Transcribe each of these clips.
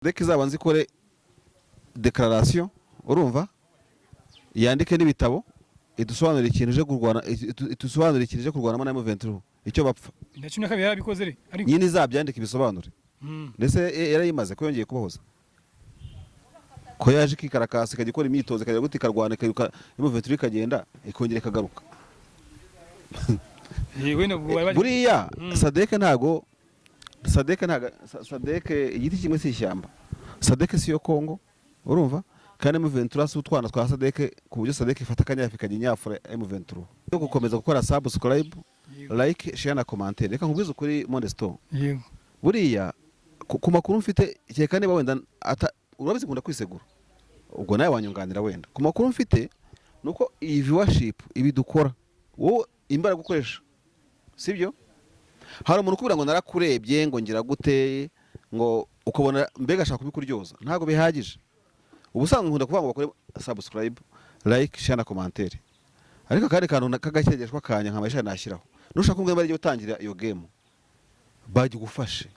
Deke zabanze ikore declaration urumva yandike n'ibitabo idusobanurira ikintu je kurwana itusobanurira ikintu je kurwana na M23 icyo bapfa ndacyo nakabiri yarabikoze re ariko nyine zabyandika ibisobanure ndetse yarayimaze ko yongeye kubahoza ko yaje kikarakasi kagikora imyitozo kajya guti karwana M23 kagenda ikongera kagaruka yewe nabwo buriya Sadeke igiti kimwe cy'ishyamba Sadeke siyo Kongo urumva kandi M23 si utwana twa Sadeke ku buryo Sadeke ifata kanya Afrika nyafura M23 yo gukomeza gukora subscribe like share na commentaire reka nkubwize kuri Mondestone yego buriya ku makuru mfite cyeka niba wenda urabizi kunda kwisegura ubwo nawe wanyunganira wenda ku makuru mfite nuko iyi viewership ibi dukora wowe imbaraga gukoresha sibyo hari umuntu kubira ngo narakurebye ngo ngira gute ngo ukabona mbega ashaka kubikuryoza ntago bihagije ubusanzwe nkunda kuvuga ngo bakore subscribe like share na commentaire ariko kandi kantu kagakegeshwa kanya nka Mareshale nashyiraho nushaka kumbwira bari gutangira iyo game baje gufashe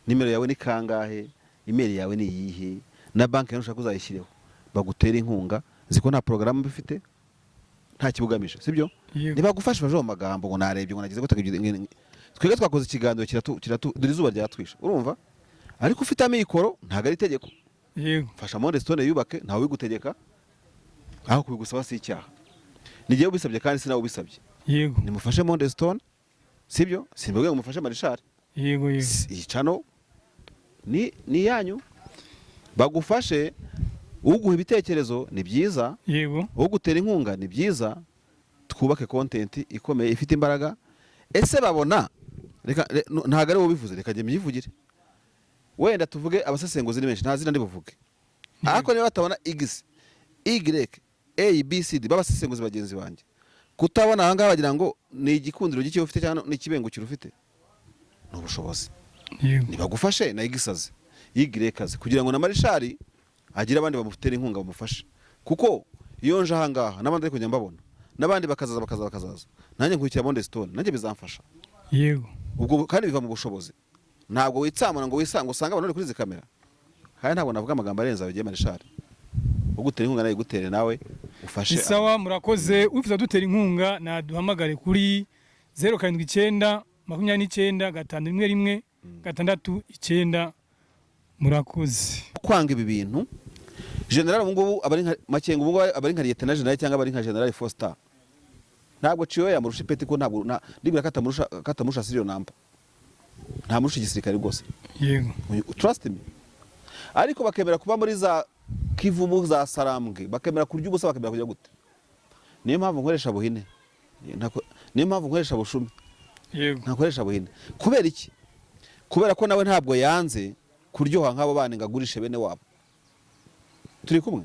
nimero yawe ni kangahe email yawe ni yihe na bank yawe nushaka uzayishyireho bagutera inkunga ziko nta program bifite nta kibugamije sibyo niba gufasha baje mu magambo ngo narebye ngo nagize gutagira twege twakoze ikiganiro dore izuba ryatwisha urumva ariko ufite amikoro ntago ari itegeko yego fasha Mondestone yubake ntawe wigutegeka aho kubigusaba si icyaha nigiye ubisabye kandi sinawe ubisabye yego nimufashe Mondestone sibyo simbwe ngo mufashe Mareshale yego icano ni yanyu bagufashe uguha ibitekerezo ni byiza yego ugutera inkunga ni byiza twubake content ikomeye ifite imbaraga ese babona reka ntago ari wo bivuze reka jye myivugire wenda tuvuge abasesenguzi ni benshi ntazina ndi buvuge ariko niba batabona x y a b c d babasesenguzi bagenzi banje kutabona aha ngaha bagira ngo ni igikundiro gike ufite cyangwa ni ikibengukiro ufite no bushobozi nibagufashe na x y kaze kugira ngo na Mareshale agira abandi bamufitera inkunga bamufashe kuko iyo nje aha ngaha nabandi ariko njya mbabona nabandi bakazaza nanjye nkurikira Mondestone nanjye bizamfasha yego ubwo kandi biva mu bushobozi ntabwo witsamana ngo wisanga usanga abantu kuri kamera kandi ntabwo navuga amagambo arenza bigiye Mareshale ugutera inkunga nayo gutere nawe ufashe isawa murakoze wifuza dutera inkunga na duhamagare kuri 079 29 511 murakoze kwanga ibi bintu general ngubu abari nka makenga ubwo abari nka lieutenant general cyangwa abari nka general Foster ntabwo ciyo yamurusha ipeti ko ntabwo ndibira katamurusha siriyo namba nta murusha igisirikare rwose yego trust me ariko bakemera kuba muri za kivumu za sarambwe bakemera kurya ubusa bakemera kujya gute niyo mpamvu nkoresha buhine niyo mpamvu nkoresha bushumi yego ntakoresha buhine kubera iki kubera ko nawe ntabwo yanze kuryoha nk'abo bana ngagurishe bene wabo turi kumwe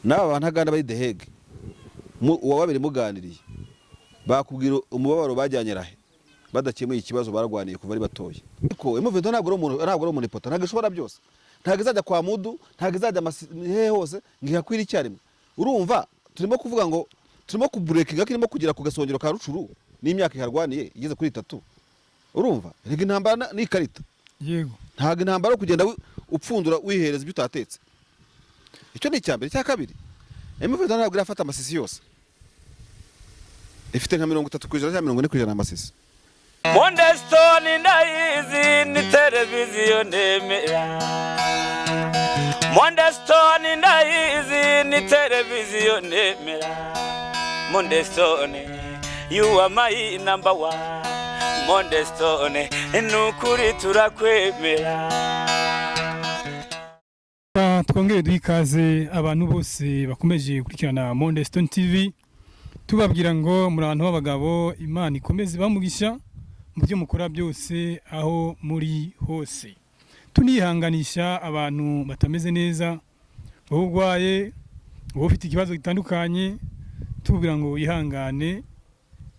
naba abantu aganda bari dehege uwababiri muganiriye bakubwira umubabaro bajyanye rahe badakemuye ikibazo baragwaniye kuva ari batoye ariko M23 ntabwo ari umuntu ipota ntabwo ishobora byose ntabwo izajya kwa mudu ntabwo izajya he hose ngihakwira icyarimwe urumva turimo kuvuga ngo turimo kubreakinga kirimo kugira ku gasongero ka rucuru n'imyaka iharwaniye igeze kuri 3 urumva rega intambara ni karita yego ntabwo intambara kugenda upfundura wihereza ibyo utatetse icyo ni icyambere cya kabiri M23 ntabwo irafata amasisi yose ifite nka 30% cyangwa 40% amasisi Mondestone ndayizi ni televiziyo nemera Mondestone ndayizi ni televiziyo nemera Mondestone you are my number one Mondestone nukuri turakwemera twongere duhikaze abantu bose bakomeje gukurikirana Mondestone TV tubabwira ngo muri abantu b'abagabo Imana ikomeze bamugisha mu byo mukora byose aho muri hose tunihanganisha abantu batameze neza wowe urwaye wowe ufite ikibazo gitandukanye tubwira ngo wihangane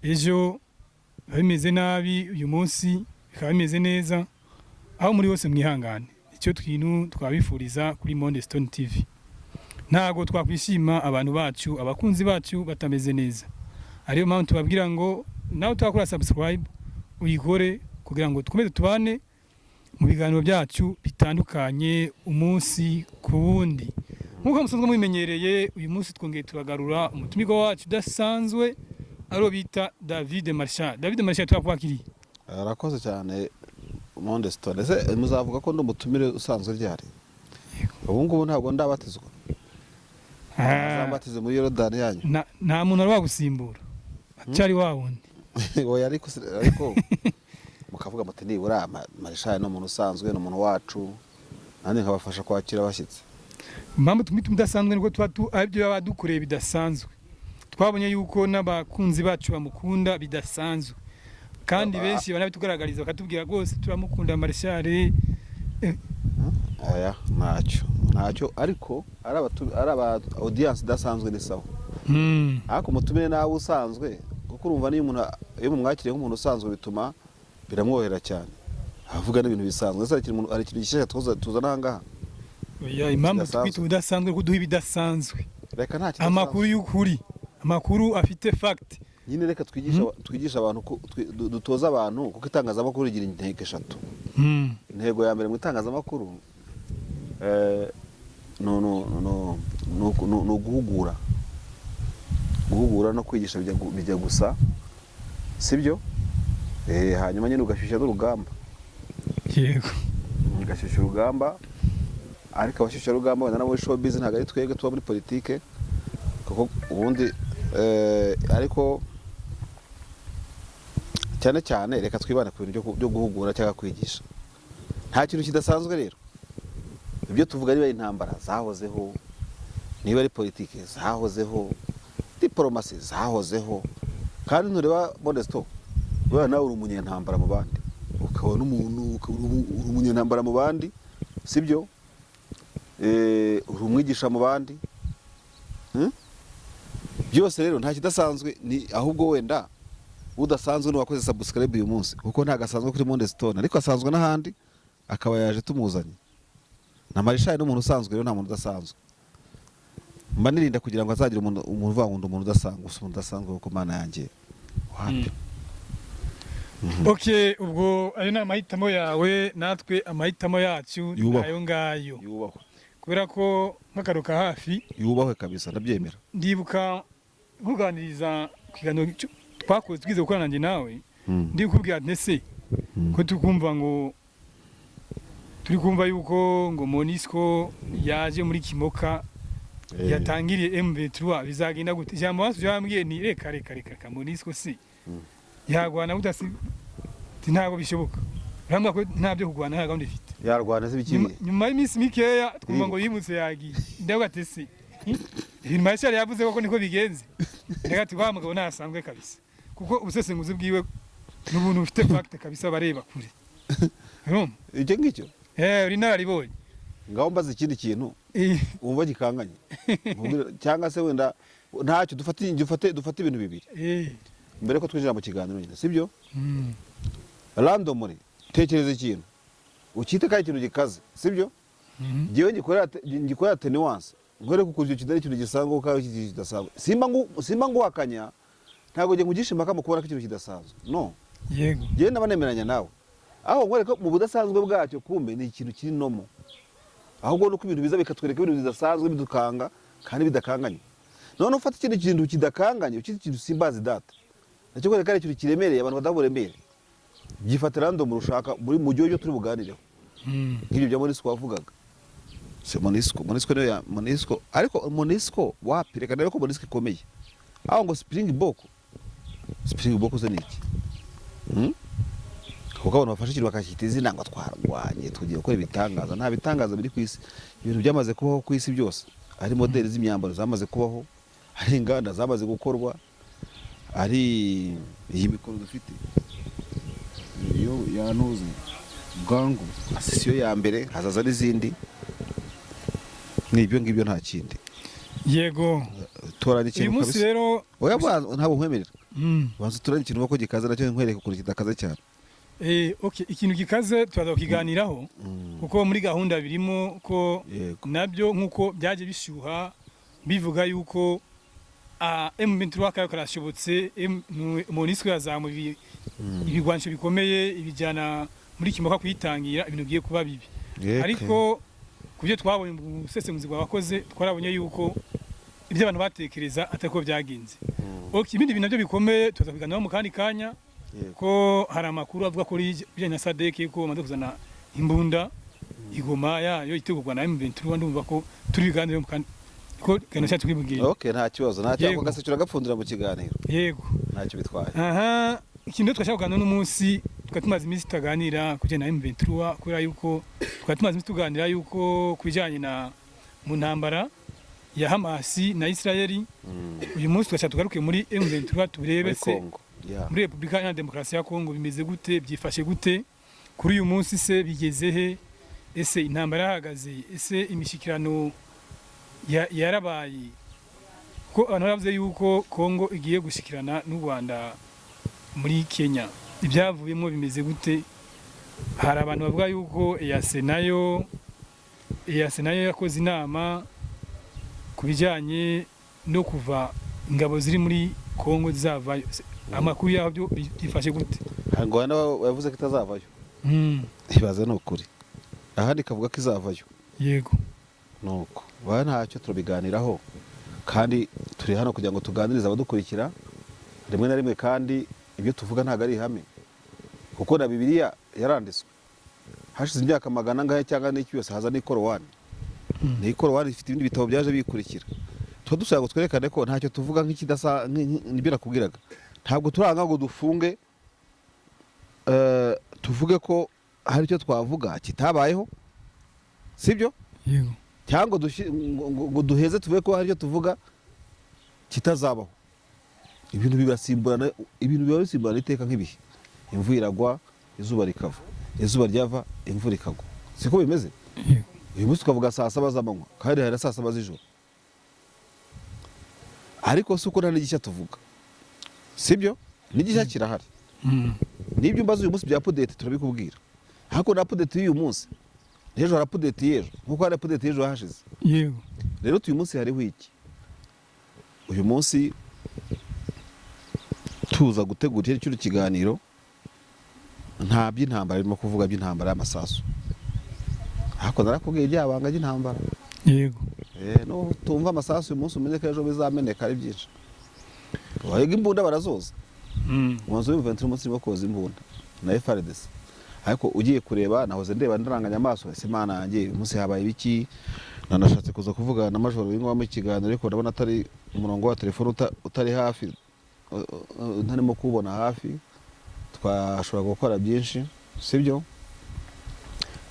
ejo bimeze nabi uyu munsi bikaba bimeze neza aho muri hose mwihangane icyo twabifuriza kuri Mondestone TV ntago twakwishima abantu bacu abakunzi bacu batameze neza ariyo mpamvu tubabwira ngo nawe twakora subscribe uyikore kugira ngo dukomeze tubane mu biganiro byacu bitandukanye umunsi ku wundi. Nk'uko musanzwe mubimenyereye, uyu munsi twongeye turagarura umutumirwa wacu udasanzwe aro bita Mareshale. Mareshale turakwakiriye. Arakoze cyane Mondestone. Ese muzavuga ko ndi umutumire usanzwe ryari? Ubu ngubu ntabwo ndabatizwa. Zambatize muri Yorodani yanyu. Nta muntu wagusimbura. Cyari wawundi. Oya ariko mukavuga muti nibura Mareshale no umuntu usanzwe no umuntu wacu. Nandi nkabafasha kwakira abashyitsi. Impamvu tumita umudasanzwe niko aribyo baba dukoreye bidasanzwe. Twabonye yuko n'abakunzi bacu bamukunda bidasanzwe. Kandi benshi banabitugaragariza bakatubwira rwose turamukunda Mareshale. Oya ntacyo ariko araba audience dasanzwe ni sawa. Ariko umutumire nawe usanzwe kuko urumva niyo umuntu iyo mumwakiriye nk'umuntu usanzwe bituma biramwohera cyane. Avuga n'ibintu bisanzwe. Ese ari ikintu gishya tuzana hangaha. Oya impamvu twita udasanzwe kuduha ibidasanzwe. Reka nta kidasanzwe. Amakuru y'ukuri. Amakuru afite fact. Nyine reka twigisha abantu dutoza abantu kuko itangazamakuru rigira intego eshatu. Intego ya mbere mu itangazamakuru no guhugura no kwigisha bijya gusa sibyo hanyuma nyine ugashyushya n'urugamba. Yego ugashyushya urugamba ariko abashyushya urugamba wenda nabo showbiz ntabwo ari twebwe tuba muri politike kuko ubundi ariko cyane reka twibane ku bintu byo guhugura cyangwa kwigisha. Nta kintu kidasanzwe rero. Ibyo tuvuga niba intambara zahozeho, niba ari politike zahozeho, diplomasi zahozeho. Kandi ntureba Mondestone, wewe nawe uri umunyentambara mu bandi. Ukabona umuntu uri umunyentambara mu bandi, sibyo? Uri umwigisha mu bandi. Byose rero nta kidasanzwe ni ahubwo wenda udasanzwe n'uwakoze subscribe uyu munsi kuko nta gasanzwe kuri Mondestone ariko asanzwe n'ahandi akaba yaje tumuzanye. Na Mareshale n'umuntu usanzwe rero nta muntu udasanzwe. Mba nirinda kugira ngo azagira umuntu uvangunda umuntu udasanzwe umuntu udasanzwe kuko Mana yanjye. Wapi. Okay, ubwo ayo na mahitamo yawe natwe amahitamo yacu nayo ngayo. Yubahwe. Kubera ko nkakaruka hafi. Yubahwe kabisa ndabyemera. Ndibuka kuganiriza kiganiro twakoze twize gukorana nanjye nawe. Ndi kubwira ntese ko tukumva ngo turi kumva yuko ngo Monisco yaje muri Kimoka yatangiriye M23 bizagenda gute. Jambo wasu yambwiye ni reka Monisco si yagwana gutasi ntago bishoboka. Ramba ko ntabyo kugwana nta gahunda ifite. Yarwana se bikibiye. Nyuma y'imisi mikeya twumva ngo yimutse yagiye. Ndavuga ati se ibintu Mareshale yavuze ko niko bigenze. Reka twaba mugabo nasanzwe kabisa. Kuko ubusesenguzi bwiwe n'ubuntu bufite fact kabisa bareba kure. Icyo ngicyo uri naribonye. Ngaho mbaze ikindi kintu umva gikanganye. Cyangwa se wenda ntacyo dufate ibintu bibiri. Mbere ko twinjira mu kiganiro nyine sibyo? Randomly tekereza ikintu ukite kandi ikintu gikaze sibyo? Giye ngikorera tenuance ngore kukuryo kidari ikintu gisanzwe ukaho iki kidasanzwe. Simba nguhakanya ntago ngiye ngugishima kamukubona ko ikintu kidasanzwe. No. Yego. Giye nabanemeranya nawe. Aho ngore ko mu budasanzwe bwacyo kumbe ni ikintu kiri nomo. Ahubwo nuko ibintu biza bikatwereka ibintu bidasanzwe bidukanga kandi bidakanganye. None ufata ikindi kintu kidakanganye ukiti kintu simbazi data. Nacyo kwereka ari ikintu kiremereye abantu badaburemere. Gifata random rushaka muri mu gihe turi buganireho. Nk'ibyo bya Monisco wavugaga. Se Monisco niyo ya Monisco ariko Monisco wapi reka rero ko Monisco ikomeye. Aho ngo Springbok ze niki? Kuko abantu bafashe ikintu bakakitiza inanga twarwanye tugiye gukora ibitangaza nta bitangaza biri ku isi. Ibintu byamaze kubaho ku isi byose. Ari modeli z'imyambaro zamaze kubaho, ari inganda zamaze gukorwa, ari iyi mikoro dufite. Iyo yanuze bwangu asisiyo ya mbere hazaza n'izindi. Nibyo ngibyo nta kindi. Yego. Toranya ikintu kabisa. Uyu munsi rero oya ntabwo nkwemerera. Banza toranya ikintu bako gikaze nacyo nkwereka kuri kidakaze cyane. Okay, ikintu gikaze twaza kukiganiraho kuko muri gahunda birimo ko nabyo nkuko byaje bishyuha bivuga yuko M23 kayo karashobotse Monisco yazamuye ibigwanisho bikomeye ibijyana muri kimoka kwitangira ibintu bigiye kuba bibi ariko kubyo twabonye mu busesenguzi bw'abakoze twarabonye yuko ibyo abantu batekereza atako byagenze ibindi bintu nabyo bikomeye tuza kuganiraho mu kandi kanya ko hari amakuru avuga ko bijyanye na sadeke ko bamaze kuzana imbunda igoma yayo itegurwa na M23 ndumva ko turi biganiro mu kandi ko kana cyatse kwibwira nta kibazo nta cyangwa gasecura gapfundira mu kiganiro yego ntacyo bitwaye ikintu twashaka kuganira n'umunsi tukatumaze iminsi tuganira kujyana na M23 kubera yuko tukatumaze iminsi tuganira yuko kujyanye na mu ntambara ya Hamasi na Israeli uyu munsi twashaka tugaruke muri M23 turebe se muri Republika ya Demokarasi ya Kongo bimeze gute byifashe gute kuri uyu munsi se bigeze he ese intambara yahagaze ese imishikirano yarabaye ko abantu bavuze yuko Kongo igiye gushikirana n'u Rwanda muri Kenya ibyavuyemo bimeze gute hari abantu bavuga yuko EAC nayo yakoze inama kubijyanye no kuva ingabo ziri muri Kongo zavayo amakuru yabyo bifashe gute ngo hano yavuze ko itazavayo ibaze no kuri ahandi kavuga ko izavayo yego nuko ntacyo turabiganiraho kandi turi hano kugira ngo tuganirize abadukurikira rimwe na rimwe kandi ibyo tuvuga ntago ari ihame kuko na Bibiliya yaranditswe hashize imyaka magana ngahe cyangwa n'iki yose haza n'ikorowani n'ikorowani ifite ibindi bitabo byaje bikurikira tuba dushaka ngo twerekane ko ntacyo tuvuga nk'ikidasa n'ibyo nakubwiraga ntabwo turanga ngo dufunge tuvuge ko hari icyo twavuga kitabayeho sibyo yego cyangwa ngo duheze tuvuge ko hari icyo tuvuga kitazabaho ibintu bibasimburana ibintu biba bisimburana iteka nk'ibihe imvura iragwa izuba rikava izuba ryava imvura ikagwa siko bimeze uyu munsi tukavuga saa 7 z'amanywa kandi hari saa 7 z'ijoro ariko si uko nta n'igishya tuvuga sibyo n'igishya kirahari n'ibyo mbaza uyu munsi bya update turabikubwira ariko na update y'uyu munsi ejo hari update y'ejo nkuko hari update y'ejo hashize yego rero uyu munsi hariho iki uyu munsi tuza gutegura icyo kiganiro nta by'intambara irimo kuvuga by'intambara y'amasasu ariko narakubwiye ibyabanga by'intambara yego no tumva amasasu uyu munsi umenye ko ejo bizameneka ari byinshi wahega imbunda barazoza mwanzo M23 umunsi urimo koza imbunda na FARDC ariko ugiye kureba nahoze ndeba ndaranganya amaso ese Imana yanjye umunsi habaye ibiki nanashatse kuza kuvuga na majoro w'ingwa mu kiganiro ariko ndabona atari umurongo wa telefone utari hafi ntarimo kubona hafi twashobora gukora byinshi sibyo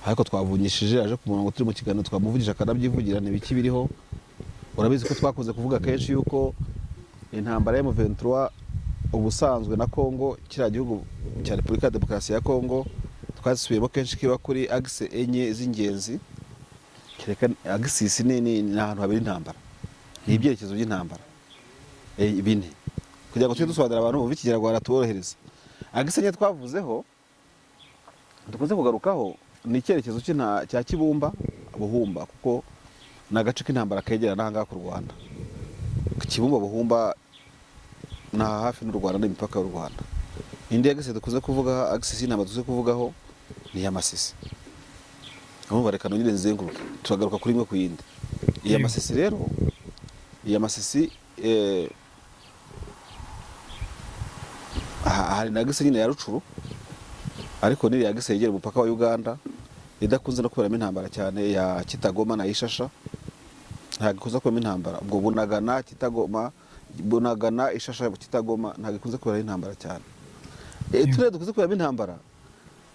ariko twavunyishije aje ku murongo turi mu kiganiro twamuvugisha kanabyivugira n'ibiki biriho urabizi ko twakunze kuvuga kenshi yuko intambara ya M23 ubusanzwe na Kongo kira gihugu cya Republika ya Demokarasi ya Kongo twasubiyemo kenshi kiba kuri axe enye z'ingenzi kereka axis ni ahantu habiri intambara ni ibyerekezo by'intambara bine kugira ngo tujye dusobanurira abantu mu bikigiragwara tuborohereza axe enye twavuzeho dukunze kugarukaho ni icyerekezo cya Kibumba Buhumba kuko nagace k'intambara kegera n'ahanga ku Rwanda Kibumba Buhumba na hafi n'u Rwanda n'imipaka y'u Rwanda indi axe dukunze kuvuga axe y'intambara dukunze kuvugaho ni y'amasisi abo barekano nyine nzenguruka turagaruka kuri imwe ku yindi iya masisi rero iya masisi hari na axe nyine ya Rucuru ariko ni ya axe yegera umupaka wa Uganda idakunze no kuberamo intambara cyane ya Kitagoma na Ishasha ntabwo ikunze kuberamo intambara ubwo Bunagana Kitagoma Bunagana Ishasha Kitagoma ntabwo ikunze kubera intambara cyane turere dukunze kuberamo intambara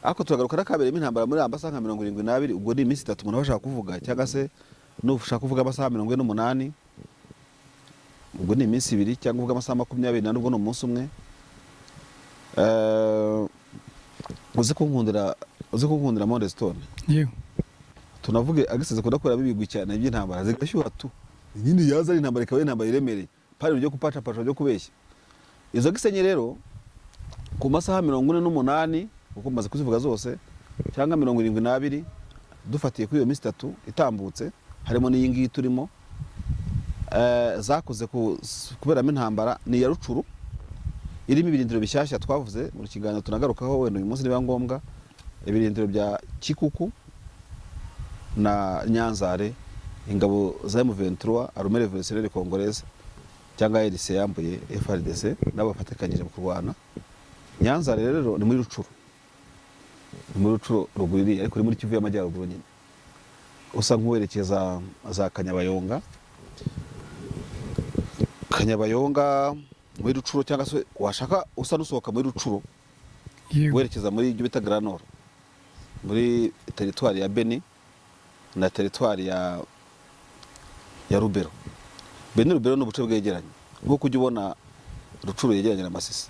ariko turagaruka nakaberemo intambara muri ambasa nka 72 ubwo ni iminsi 3 umuntu bashaka kuvuga cyangwa se n'ushaka kuvuga amasaha 48 ubwo ni iminsi 2 cyangwa uvuga amasaha 20 na nubwo no umunsi umwe uze kunkundira Mondestone yego tunavuge agiseze kudakora bibigwi cyane iby'intambara zigashyuha tu nyine yaza ari intambara ikaba intambara iremereye pari byo kupaca paca byo kubeshya izo gisenye rero ku masaha 48 uko maze kuzivuga zose cyangwa 72 dufatiye kuri iyo minsi 3 itambutse harimo n'iyi ngiyi turimo zakoze kuberamo intambara ni ya Rucuru irimo ibirindiro bishyashya twavuze mu kiganiro tunagarukaho wenda uyu munsi niba ngombwa ibirindiro bya Kikuku na Nyanzare ingabo za M23 arumere revolutionnaire congolaise cyangwa RC yambuye FRDC n'abafatikanyije mu kurwana. Nyanzare rero ni muri Rucuru, ni muri Rucuru ruguriri ariko muri Kivu y'Amajyaruguru nyine, usa nk'uwerekeza za Kanyabayonga muri Rucuru, cyangwa se washaka usa nusohoka muri Rucuru werekeza muri ibyo bita Grand Nord, muri territoire ya Beni na territoire ya Rubero. Beni Rubero n'ubuce bwegeranye, nko kujya ubona Rucuru yegeranye na Masisi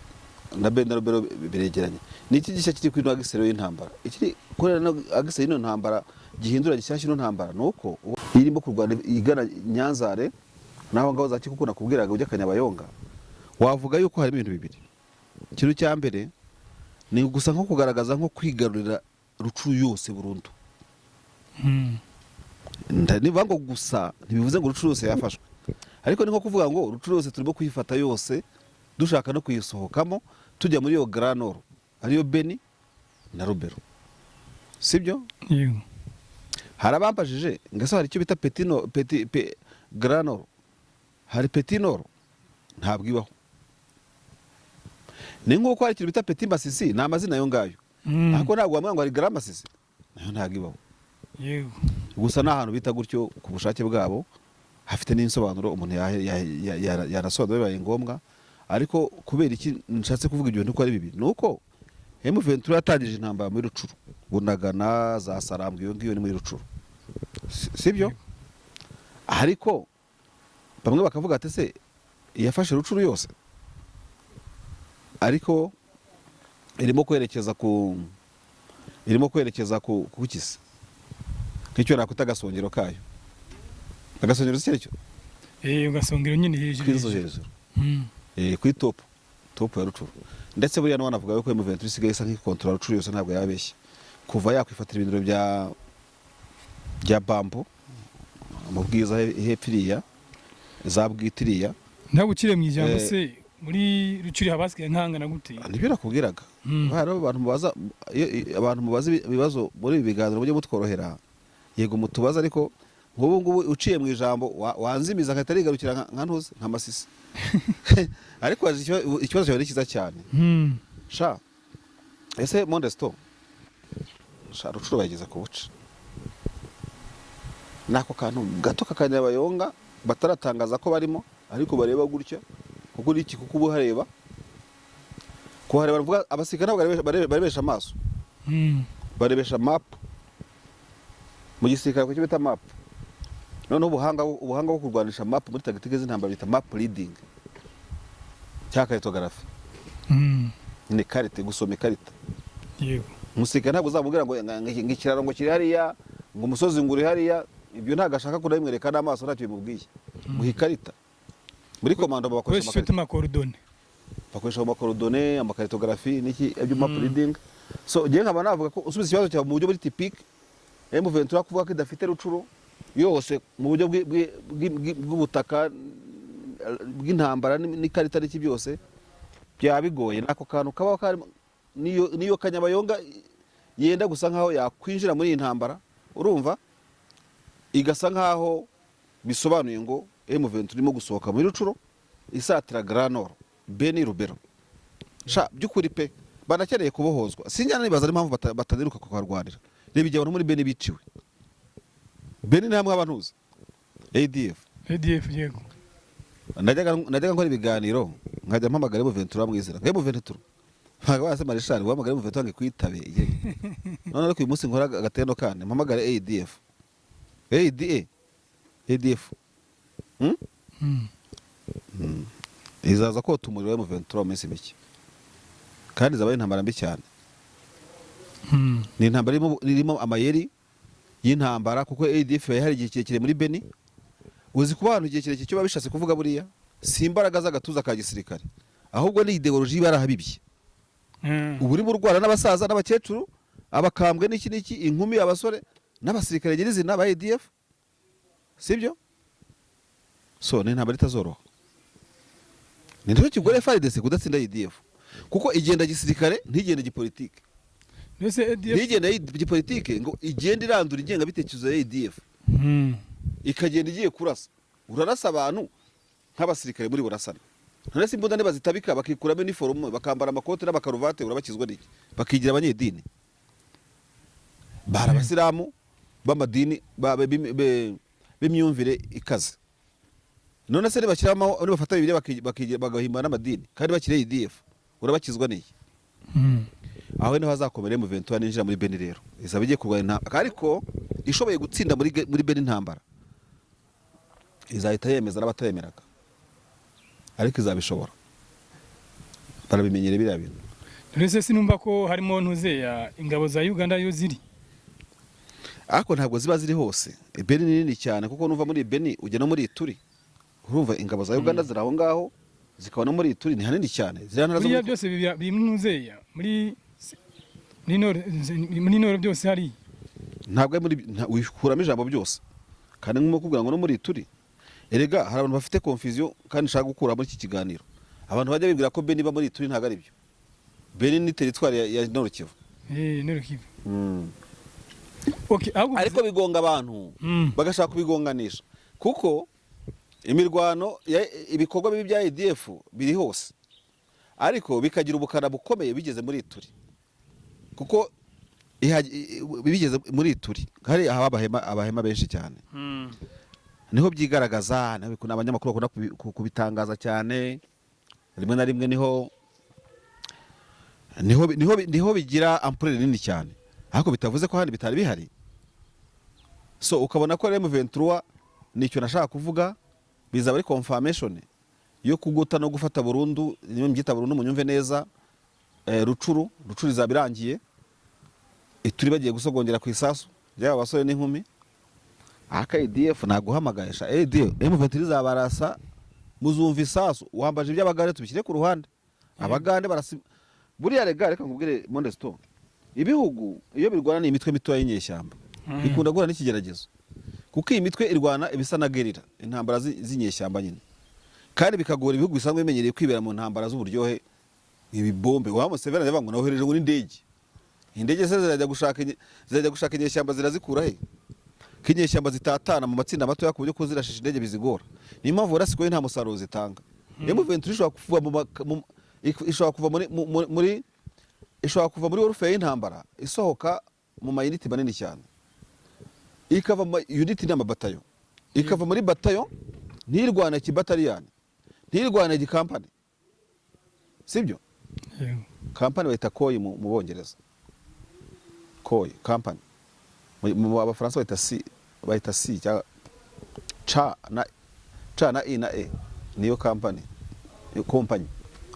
na Beni na Rubero biregeranye. Ni iki gishya kiri kwino agisero y'intambara, ikiri korera no agisero y'ino ntambara gihindura gishyashya ino ntambara nuko irimo kurwana igana Nyanzare naho ngaho za Kikuku nakubwiraga ujya Kanyabayonga. Wavuga yuko hari ibintu bibiri. Ikintu cya mbere ni gusa nko kugaragaza nko kwigarurira Rucuru yose burundu. Niba ngo gusa ntibivuze ngo Rucuru yose yafashwe, ariko ni nko kuvuga ngo Rucuru yose turimo kuyifata yose dushaka no kuyisohokamo tujya muri yo Grand Nord ariyo Beni na Rubero, sibyo? Hari abambajije ngase hari icyo bita Petit Grand Nord, hari Petit Nord ntabwo ibaho. Ni nk'uko hari ikintu bita Petit Masisi, ni amazina yo ngayo, ariko ntabwo wamwe ngo hari Grand Masisi, nayo ntabwo ibaho. Yego, gusa n'ahantu bita gutyo ku bushake bwabo, hafite n'insobanuro umuntu yarasobanura bibaye ngombwa. Ariko kubera iki nshatse kuvuga ibyo ntuko ari bibi, nuko M23 yatangije intambara muri Rucuru, Bunagana za Sarambwe, iyo ngiyo ni muri Rucuru, sibyo? Ariko bamwe bakavuga ati se yafashe Rucuru yose, ariko irimo kwerekeza ku kukisi nk'icyo nakwita agasongero kayo. Agasongero cyo ugasongero nyine hejuru kuri top ya Rucuru. Ndetse buriya n'abana bavuga ko M23 isigaye isa nk'ikontrola Rucuru yose, ntabwo yabeshye. Kuva yakwifatira ibindiro bya Bambo mu bwiza hepfiriya za bw'Ituriya. Ntabwo ukire mu ijambo se muri Rucuru habasigaye nkangana gute? Nibyo nakubwiraga. Hari abantu mubaza ibibazo muri ibi biganiro mujye mutworohera, yego mutubaza, ariko nk'ubu ngubu uciye mu ijambo wanzimiza nkahita rigarukira nka ntuze nka Masisi. Ariko ikibazo cyawe ni cyiza cyane. Sha ese Mondestone sha Rucuru bageze ku buce, nako kantu gato Kanyabayonga bataratangaza ko barimo, ariko bareba gutya kuko iki kuko ubu kuhareba bavuga abasirikare barebesha amaso, barebesha map mu gisirikare ku cyo bita map. Noneho ubuhanga bwo kurwanisha map muri tactique z'intambara bita map reading cyangwa cartography. Ni karite, gusoma ikarita. Yego, umusirikare ntabwo uzamubwira ngo ngikiraro ngo kiri hariya, ngo umusozi nguri hariya, ibyo ntabwo ashaka kunabimwereka n'amaso, ntacyo bimubwiye. Muha ikarita. Muri komando bakoresha amakorodone, amakaritografi n'iki ibyo map reading. So ngiye nkaba navuga ko usubiza ikibazo cyawe mu buryo buri typique, M23 kuvuga ko idafite Rucuru yose mu buryo bw'ubutaka bw'intambara n'ikarita n'iki byose byabigoye. Nako kantu kaba niyo Kanyabayonga yenda gusa nkaho yakwinjira muri iyi ntambara, urumva igasa nkaho bisobanuye ngo M23 irimo gusohoka muri Rucuru isatira Grand Nord, Beni, Rubero. Sha byukuri pe banakeneye kubohozwa. Sinjyana nibaza ari impamvu batadiruka kukarwanira. Reba igihe abantu muri Beni biciwe. Beni namwe abantuza ADF yego. Najyaga nkora ibiganiro nkajya mpamagara M23 mwizera. M23 ntabwo wase Mareshale wamagara M23 nge kwitabe. None ariko uyu munsi nkora agatendo kane mpamagara ADF. ADF. Izaza ko tumuriro wa M23 minsi mike. Kandi zabaye intambara mbi cyane. Ni intambara irimo amayeri y'intambara kuko ADF yari igihe kirekire muri Beni. Uzi kuba abantu igihe kirekire cyo babishatse kuvuga buriya si imbaraga z'agatuza ka gisirikare, ahubwo ni ideology barahabibye. Ubu uri mu Rwanda n'abasaza n'abakecuru, abakambwe n'iki inkumi, abasore n'abasirikare nyirizina ba ADF, sibyo? So ni intambara itazoroha. Ni nicyo kigore FARDC kudatsinda ADF kuko igenda gisirikare ntigende gipolitike. Mbese ADF ntigenda politike ngo igenda irandura ingengabitekerezo ya ADF ikagenda igiye kurasa urarasa abantu nk'abasirikare muri burasana none se imbunda nibazitabika bakikuramo uniforme bakambara amakote n'abakaruvate urabakizwa n'iki bakigira abanyedini barabasilamu b'amadini b'imyumvire ikaze none se nibashyiramo nibafata Bibiliya bagahimba n'amadini kandi bakire ADF urabakizwa n'iki aho niho hazakomera M23 ninjira muri Beni rero izaba igiye kurwanya intambara ariko ishoboye gutsinda muri Beni intambara izahita yemeza n'abatayemeraga ariko izabishobora barabimenyere biriya bintu Rese sinumva ko harimo ntuzeya ingabo za Uganda yo ziri ariko ntabwo ziba ziri hose Beni ni nini cyane kuko nuva muri Beni ujya no muri Ituri urumva ingabo za Uganda ziraho ngaho zikaba no muri Ituri ni hanini cyane biriya byose bimnuzeya muri noro byose hari ntabwo muri wikuramo ijambo byose kandi nk'uko kugira ngo no muri Ituri erega hari abantu bafite confusion kandi nshaka gukura muri iki kiganiro abantu bajya bibwira ko Beni ba muri Ituri ntago ari byo Beni ni territoire ya Nord Kivu Nord Kivu okay ariko bigonga abantu bagashaka kubigonganisha kuko imirwano ibikorwa bibi bya ADF biri hose ariko bikagira ubukana bukomeye bigeze muri Ituri kuko bigeze muri Ituri hari abahema benshi cyane niho byigaragaza n'abanyamakuru bakunda kubitangaza cyane rimwe na rimwe niho bigira ampleur nini cyane ariko bitavuze ko handi bitari bihari so ukabona ko M23 nicyo nashaka kuvuga bizaba ari confirmation yo kuguta no gufata burundu niyo mbyita burundu munyumve neza rucuru zabirangiye Ituri bagiye gusogongera ku isasu byaba basore n'inkumi ADF naguhamagaisha ADF M23 zabarasa muzumva isasu wambaje iby'abagande tubishyire ku ruhande abagande barasi buriya reka nkubwire Mondestone ibihugu iyo birwana ni imitwe mito y'inyeshyamba ikunda guhura n'ikigeragezo kuko iyi mitwe irwana ibisa na gerira intambara z'inyeshyamba nyine kandi bikagora ibihugu bisanzwe bimenyereye kwibera mu ntambara z'uburyohe ibibombe wa Museveni yavango nahohereje ngo n'indege indege se zirajya gushaka inyeshyamba zirazikura he kinyeshyamba zitatana mu matsinda mato yakubyo ko zirashisha indege bizigora ni impamvu urasiko nta musaruro zitanga M23 ishobora kuva muri warfare y'intambara isohoka mu mayiniti manini cyane ikava mu unit n'amabatayo ikava muri batayo ntirwana kibataliyani ntirwana gikampani sibyo kampani bayita koyi mu Bongereza koyi kampani mu Abafaransa bayita si cha na i na e niyo kampani yo company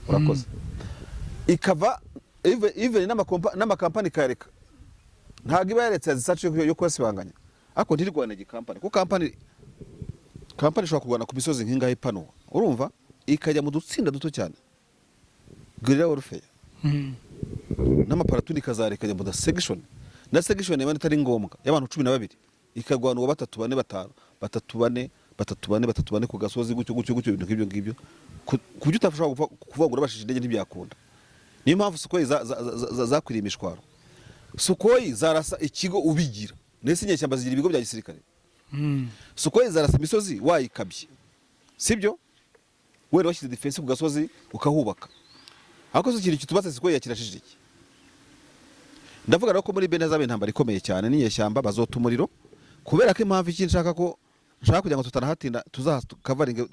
urakoze ikava even n'amakampani kareka ntago iba yaretse zisace yo kwasibanganya ako ntirwana gikampani ko kampani ishobora kugwana ku misozi nk'ingahe pano urumva ikajya mu dutsinda duto cyane guerrilla warfare n'amaparatuni kazareka mu da section na section y'abandi tari ngombwa y'abantu 12 ikagwana uwa 3 4 5 ku gasozi gucyo ibintu nk'ibyo kubyo utafashwa kuvagura bashije indege ntibyakunda niyo mpamvu Sukoyi zakwiriye imishwaro Sukoyi zarasa ikigo ubigira nese inyeshyamba zigira ibigo bya gisirikare Sukoyi zarasa imisozi wayikabye sibyo wera washyize defense ku gasozi ukahubaka ariko so kintu tubatse Sukoyi yakirashije iki ndavuga rako muri Beni hazabe intambara ikomeye cyane n'inyeshyamba bazota umuriro kubera ko impamvu iki nshaka kugira ngo tutanahatinda tuzakavaringa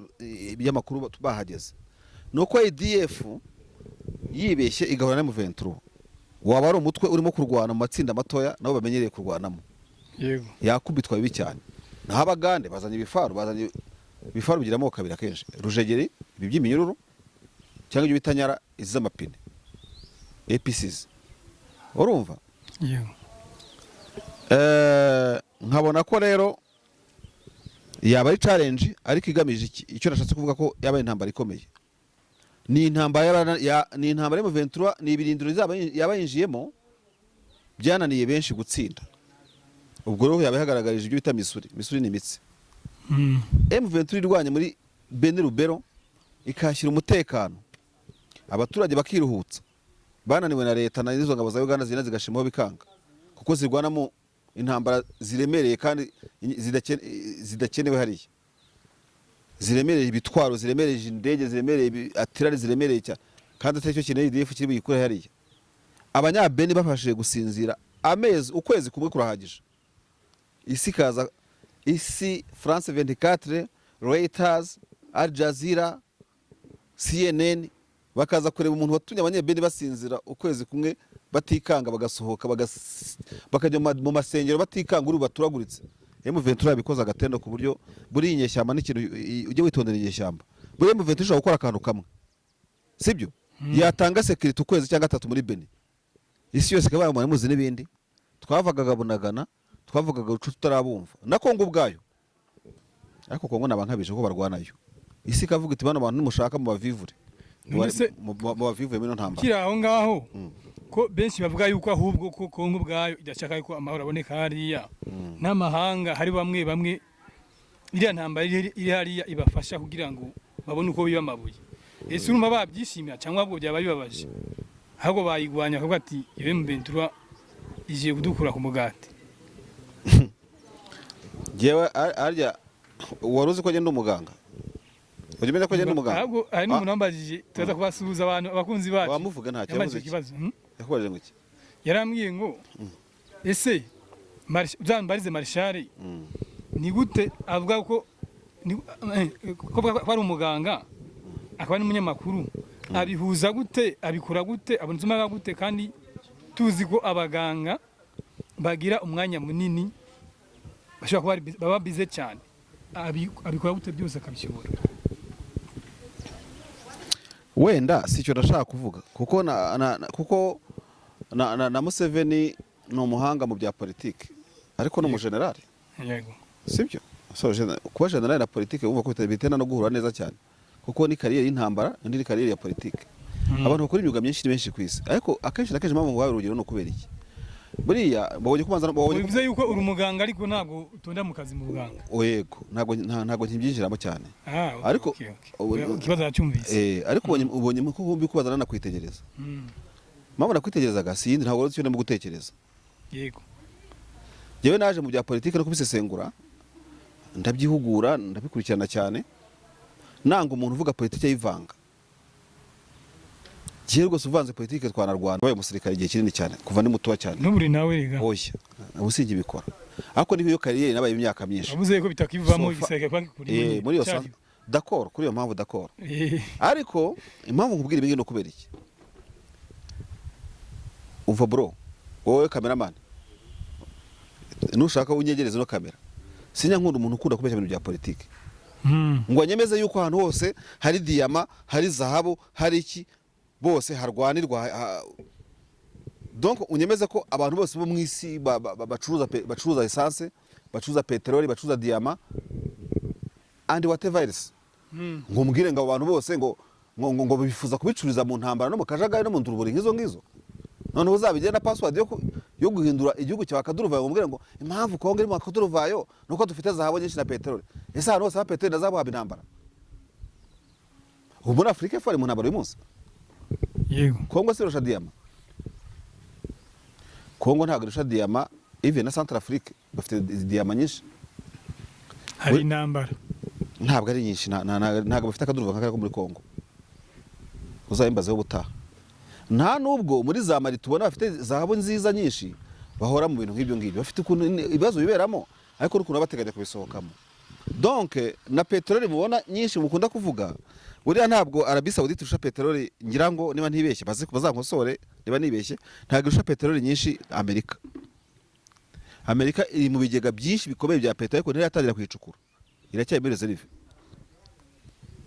ibyamakuru bahageze nuko ADF yibeshye igahura na M23 waba ari umutwe urimo kurwana mu matsinda matoya nabo bamenyereye kurwanamo yego yakubitwa bibi cyane naho abagande bazanye ibifaru bigiramo kabiri akenshi rujegeri ibi by'iminyururu cyangwa ibyo bitanyara iz'amapine APCs urumva yego nkabona ko rero yaba ari challenge ariko igamije iki icyo nashatse kuvuga ko yaba intambara ikomeye ni intambara M23 ni ibirindiro yabayinjiyemo byananiye benshi gutsinda ubwo rero yabahagaragarije ibyo bita misuri ni imitsi M23 irwanya muri Beni Rubero ikashyira umutekano abaturage bakiruhutsa bananiwe na leta na izo ngabo za Uganda zina zigashimaho bikanga kuko zirwana mu intambara ziremereye kandi zidakenewe hariya, ziremereye ibitwaro, ziremereye indege, ziremereye atirari, ziremereye cyane kandi atari cyo kintu IDF kiri buyikore hariya. Abanyabeni bafashije gusinzira amezi ukwezi kumwe kurahagije. Isi kaza, isi France 24, Reuters, Al Jazeera, CNN bakaza kureba umuntu watumye abanyabeni basinzira ukwezi kumwe batikanga, bagasohoka bakajya mu masengero batikanga uri baturaguritse. M23 yabikoza agatendo ku buryo buri inyeshyamba n'ikintu ujye witondera inyeshyamba. Buri M23 ushobora gukora akantu kamwe, sibyo? Yatanga security ukwezi cyangwa 3 muri Beni, isi yose kabaye mu muzi n'ibindi. Twavaga Bunagana, twavugaga ucu tutarabumva na Kongo ubwayo, ariko Kongo nabankabije ko barwanayo. Isi kavuga iti bana abantu nimushaka mu bavivure, mu bavivure mino ntamba kira aho ngaho. Ko benshi bavuga yuko ahubwo ko Kongo ubwayo idashaka ko amahoro aboneka hariya n'amahanga, hari bamwe iriya ntamba iri hariya ibafasha kugira ngo babone uko biba amabuye. Ese urumva babyishimira cyangwa ahubwo byaba bibabaje? Ahubwo bayigwanya akavuga ati M23 igiye kudukura ku mugati. Jewe arya waruzi ko genda umuganga, ujimenya ko genda umuganga. Ahubwo ari n'umuntu wambajije tuza kubasuhuza abantu abakunzi bacu. Wamuvuga nta kibazo. Yakobaje ngo iki? Yarambwiye ngo ese Mareshale Mareshale ni gute avuga ko ari umuganga akaba n'umunyamakuru, abihuza gute, abikora gute, abonzuma gute, kandi tuzi ko abaganga bagira umwanya munini bashobora kuba baba bize cyane, abikora gute byose akabishobora? Wenda sicyo ndashaka kuvuga kuko na Museveni ni umuhanga mu bya politike ariko no mu generali. Yego, sibyo? So kuba generali na politike umva ko bitena no guhura neza cyane kuko ni kariyeri y'intambara indi ni kariyeri ya politike. Abantu bakora imyuga myinshi benshi ku isi, ariko akenshi na kenshi mpamvu ngo urugero no kubera iki buriya babonye kubanza bivuze yuko uri umuganga ariko ntabwo utonda mu kazi mu buganga. Yego, ntabwo ntibyinjiramo cyane, ariko ikibazo yacyumvise. Ariko ubonye ko humbi kubazana na kwitegereza. Mama nakwitegerezaga si yindi ntabwo cyo ndimo gutekereza. Yego, yewe naje mu bya politike no kubisesengura, ndabyihugura, ndabikurikirana cyane, nanga umuntu uvuga politike yivanga. Gihe rwose uvanze politike twanarwana baye umusirikare igihe kinini cyane kuva ndi mutoya cyane. N'uburi nawe rega. Oya, ubusigi bikora. Ariko niho iyo kariyeri nabaye imyaka myinshi. Avuze ko bitakivamo igisirikare kwa kuri. Muri yo sanze. D'accord, kuri yo mpamvu d'accord. Ariko impamvu nkubwira ibingi no kubera iki? Umva bro, wowe cameraman. Nushaka unyegereze no kamera. Sinya nkunda umuntu ukunda kubeshya ibintu bya politike. Ngo anyemeze yuko ahantu hose hari diyama, hari zahabu, hari iki bose harwanirwa. Donc unyemeze ko abantu bose bo mu isi bacuruza essence, bacuruza petroli, bacuruza diyama and whatever else. Ngo mbwire ngo abantu bose ngo bifuza kubicuriza mu ntambara no mu kajagari no mu nduruburi ngizo ngizo. None uzabigena na password yo guhindura igihugu cya Kaduruvayo ngo mbwire ngo impamvu Kongo iri mu Kaduruvayo nuko dufite zahabu nyinshi na petroli. Ese hano hose petroli na zahabu haba intambara. Ubu muri Afrika fari mu ntambara uyu munsi. Yego, Kongo sirusha diyama. Kongo ntabwo irusha diyama, even na Central Africa bafite diyama nyinshi. Hari intambara. Ntabwo ari nyinshi, ntabwo bafite akaduruva nk'ako muri Kongo. Uzayimbazeho ubutaha. Nta nubwo muri za Mali tubona bafite zahabu nziza nyinshi bahora mu bintu nk'ibyo ngibyo. Bafite ibibazo biberamo ariko n'ukuntu bateganya kubisohokamo. Donc na petroli mubona nyinshi mukunda kuvuga, buriya ntabwo Arabie Saoudite irusha petroli, ngira ngo niba ntibeshye bazankosore niba nibeshye, ntabwo irusha petroli nyinshi Amerika. Amerika iri mu bigega byinshi bikomeye bya petroli ariko ntiratangira kuyicukura, iracyari muri reserve.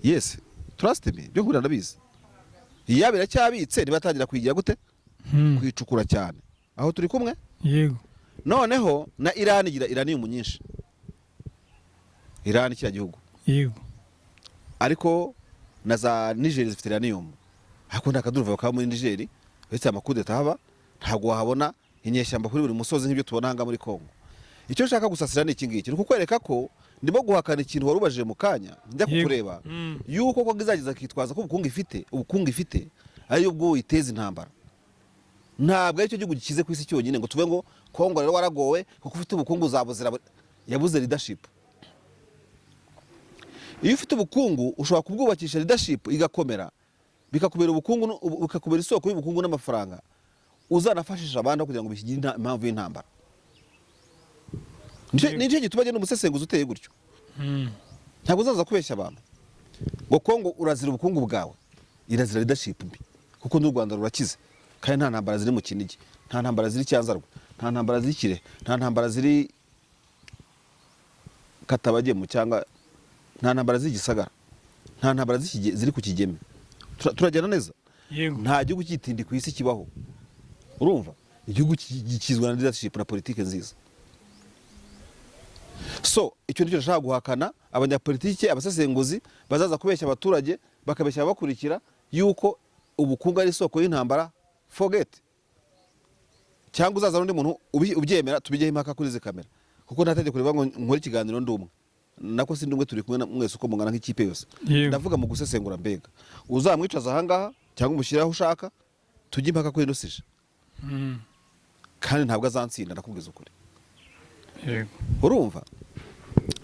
Yes, trust me, byo ngura ndabizi. Iya biracyabitse nibatangira kuyigira gute kuyicukura cyane. Aho turi kumwe? Yego. Noneho na Iran igira uranium nyinshi. Iran kya gihugu. Yego. Ariko na za Niger zifite uranium. Hakunda akaduruva ka muri Niger, uretse amakudeta haba ntago wahabona inyeshyamba kuri buri musozi nk'ibyo tubona hanga muri Kongo. Icyo nshaka gusasira ni iki ngiki, nuko kwereka ko ndimo guhakana ikintu warubajije mu kanya njya kukureba yuko ko gizagiza kitwaza ko ubukungu ifite ariyo bwo iteza intambara. ntabwo aricyo gihugu gikize ku isi cyonyine ngo tuve ngo Kongo rero waragowe kuko ufite ubukungu uzabuzira, yabuze leadership. Iyo ufite ubukungu ushobora kubwubakisha leadership igakomera, bikakubera ubukungu, bikakubera isoko y'ubukungu n'amafaranga uzanafashisha abandi kugira ngo bishigire impamvu y'intambara. Nicyo gituma agenda umusesenguzi uteye gutyo. Ntabwo uzaza kubeshya abantu ngo Kongo urazira ubukungu bwawe, irazira leadership mbi, kuko n'u Rwanda rurakize kandi nta ntambara ziri mu Kinigi, nta ntambara ziri Cyanzarwe, nta ntambara ziri Kirehe, nta ntambara ziri Katabagemu cyangwa nta ntambara ziri Gisagara, nta ntambara ziri ku Kigeme. Turagenda neza. Nta gihugu cyitindi ku isi kibaho. Urumva? Igihugu gikizwa na leadership na politike nziza. So icyo nicyo nashaka guhakana abanyapolitike, abasesenguzi bazaza kubeshya abaturage, bakabeshya abakurikira yuko ubukungu ari isoko y'intambara. Forget. Cyangwa uzaza n'undi muntu ubyemera tubigeho impaka kuri izi kamera, kuko nta tegeko rivuga ngo nkore ikiganiro ndumwe, nako sindi umwe, turi kumwe mwese uko mungana nk'ikipe yose. Ndavuga mu gusesengura mbega uzamwicaza ahangaha cyangwa umushyiraho ushaka tujye impaka kuri nusije. Kandi ntabwo azansinda, ndakubwiza ukuri. Urumva?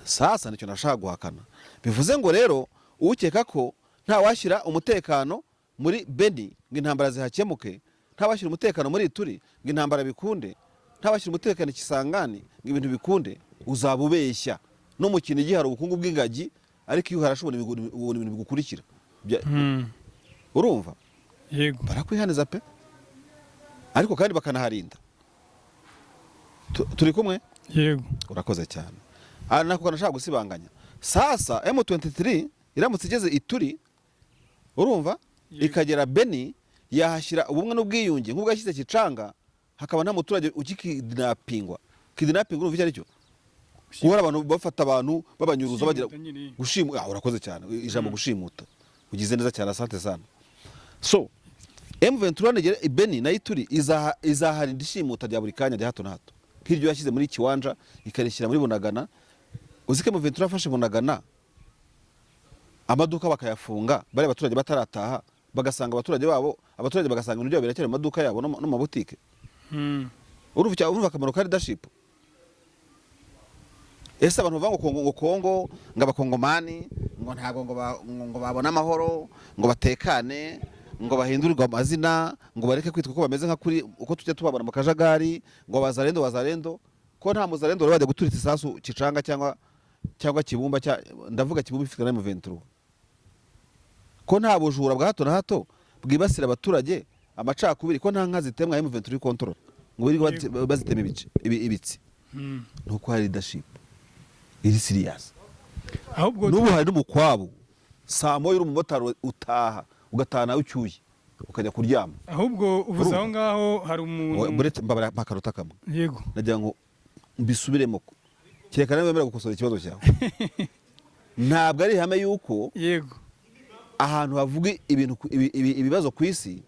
Sasa nicyo nashaka guhakana. Bivuze ngo rero ukeka ko nta washyira umutekano muri Beni ngo intambara zihakemuke, nta washyira umutekano muri Ituri ngo intambara bikunde, nta washyira umutekano Kisangani ngo ibintu bikunde, uzabubeshya. No mu kintu gihari ubukungu bw'ingagi, ariko iyo harashobora ibintu bigukurikira. Urumva? Yego. Barakwihaniza pe. Ariko kandi bakanaharinda. Turi kumwe? Yego. Urakoze cyane. Nako nashaka gusibanganya. Sasa M23 iramutse igeze Ituri, urumva? Ikagera Beni, yahashyira ubumwe n'ubwiyunge nk'ubwo yashyize Kicanga, hakaba nta muturage ukikidnappingwa. Kidnapping urumva icyo aricyo? Guhora abantu bafata abantu babanyuruza bagira gushimuta. Urakoze cyane. Ijambo gushimuta ugize neza cyane, asante sana. So M23 negera Beni na Ituri izaharinda ishimuta rya buri kanya rya hato na hato. Hiryo yashyize muri Kiwanja ikarishyira muri Bunagana. Uzike M23 afashe Bunagana, amaduka bakayafunga, bari abaturage batarataha, bagasanga abaturage babo, abaturage bagasanga ibintu byabo biracyari mu maduka yabo no mu mabutike. Urumva akamaro ka leadership. Ese abantu bavuga ngo Kongo ngo abakongomani ngo ntabwo ngo babona amahoro, ngo batekane, ngo bahindurirwe amazina, ngo bareke kwitwa ko bameze nka kuri uko tujya tubabona mu kajagari, ngo bazarendo ko nta muzarendo bari bajya guturitsa isasu Kicanga cyangwa Kibumba, ndavuga Kibumba ifite na M23. Ko nta bujura bwa hato na hato bwibasira abaturage, amacakubiri, ko nta nka zitemwa M23 control ngo biri bazitema ibitsi. Nuko hari leadership iri serious. Ahubwo n'ubu hari n'umukwabo saa moya urumumotari utaha ugatana ucyuye ukajya kuryama. Ahubwo uvuze aho ngaho hari umuntu buretse mbabara pakarota kamwe. Yego. Nagira ngo mbisubiremo ko kirekana wemera gukosora ikibazo cyawe. Ntabwo ari hame yuko yego ahantu havuga ibintu ibibazo ku isi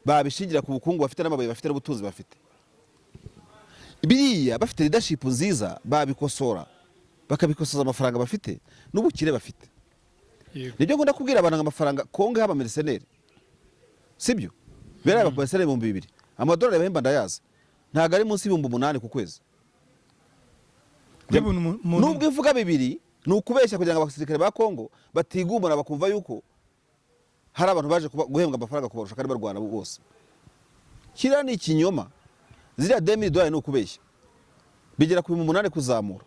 babishingira ku bukungu bafite n'amabaye bafite n'ubutunzi bafite. Biriya bafite leadership nziza babikosora, bakabikosoza amafaranga bafite n'ubukire bafite. Nibyo ngunda kubwira abantu amafaranga Kongo haba mercenaire. Sibyo? Bera aba mercenaire mu 2000. Amadolari bahemba ndayaza. Ntago ari munsi y'ibihumbi 8 ku kwezi. Nubwo ivuga 2 ni ukubeshya kugira ngo abasirikare ba Kongo batigumana bakumva yuko hari abantu baje guhembwa amafaranga kubarusha kandi barwana bose. Kira ni ikinyoma. Ziriya $2000 ni ukubeshya. Bigera ku 8 kuzamura.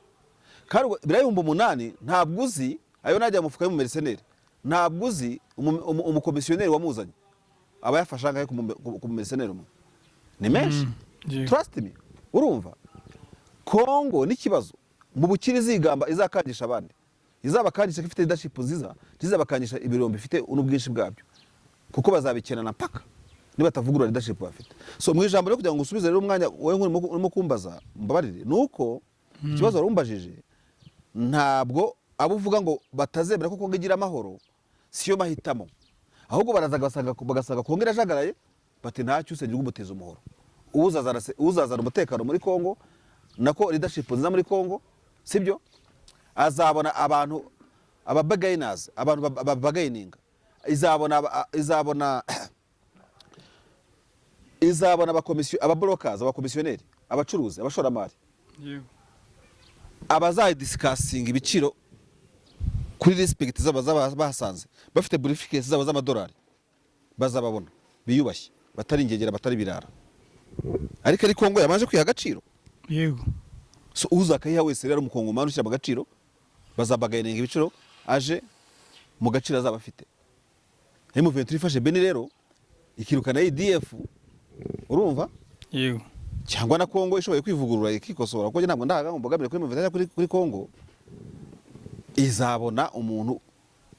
Kandi birayumba 8 ntabwo uzi ayo najya mufuka mu mercenaire. Ntabwo uzi umukomisiyoneri wamuzanye aba yafasha ngahe ku mercenaire mu. Ni menshi. Trust me. Urumva? Kongo n'ikibazo mu bukiri zigamba izakangisha abandi. Izabakangisha ifite leadership nziza, izabakangisha ibirombe ifite unubwinshi bwabyo. Kuko bazabikena na paka niba tavugurura leadership bafite. So mu ijambo ryo kugira ngo usubize rero umwanya wowe urimo kumbaza mbabarire nuko ikibazo warumbajije ntabwo abuvuga ngo batazemera ko Kongo igira amahoro siyo mahitamo. Ahubwo barazaga bagasanga Kongo irajagaraye bati ntacyo usengera umuteza umuhoro. Uzazana umutekano muri Kongo nako leadership nziza muri Kongo, sibyo? Azabona abantu ababagainers, abantu babagaininga. Izabona izabona ababrokazi, abakomisiyoneri, abacuruzi, abashoramari, abazayidisikasinga ibiciro kuri respect zaba bahasanze bafite burification zaba z'amadolari, bazababona biyubashye, batari ingegera, batari birara. Ariko Kongo yabanje kwiha agaciro. Yego. So uzakayiha wese rero umukongomani ushyira mu gaciro, bazabagayenga ibiciro aje mu gaciro azaba afite. M23 ifashe Beni rero ikirukana IDF, urumva? Yego. Cyangwa na Kongo ishoboye kwivugurura ikikosora, kuko ntabwo ndahaga mbogamire kuri M23 kuri Kongo, izabona umuntu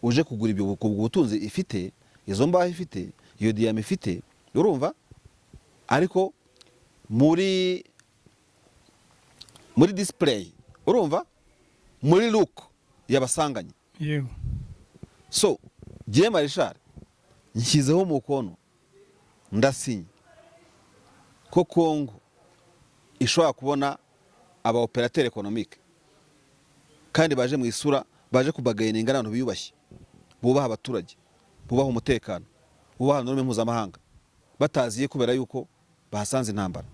uje kugura ibyo butunzi ifite, izo mbaho ifite, iyo diyama ifite, urumva? Ariko muri display, urumva? Muri look yabasanganye. Yego. So je Mareshale nshyizeho umukono ndasinye ko Kongo ishobora kubona aba operateur économique kandi baje mu isura, baje kubagayeninga n'abantu biyubashye, bubaha abaturage, bubaha umutekano, bubaha norme mpuzamahanga, bataziye kubera yuko bahasanze intambara.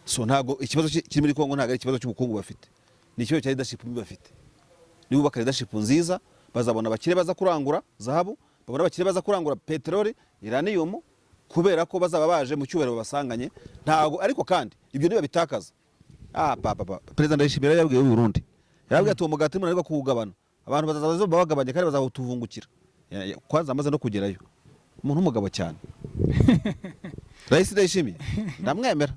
So ntago ikibazo kiri muri Kongo ntago ari ikibazo cy'ubukungu bafite, ni ikibazo cya leadership bafite. Niba bakora leadership nziza, bazabona abakire baza kurangura zahabu, babona abakire baza kurangura peteroli, uranium, kubera ko bazaba baje mu cyubahiro babasanganye. Ntago ariko kandi ibyo niba bitakaza. Papa President Ndayishimiye yabwiye u Burundi, yabwiye ati umugati muri ariko kuwugabana, abantu bazaza babagabanye kandi bazahutuvungukira. Kwanza amaze no kugerayo, umuntu umugabo cyane. Rais Ndayishimiye ndamwemera,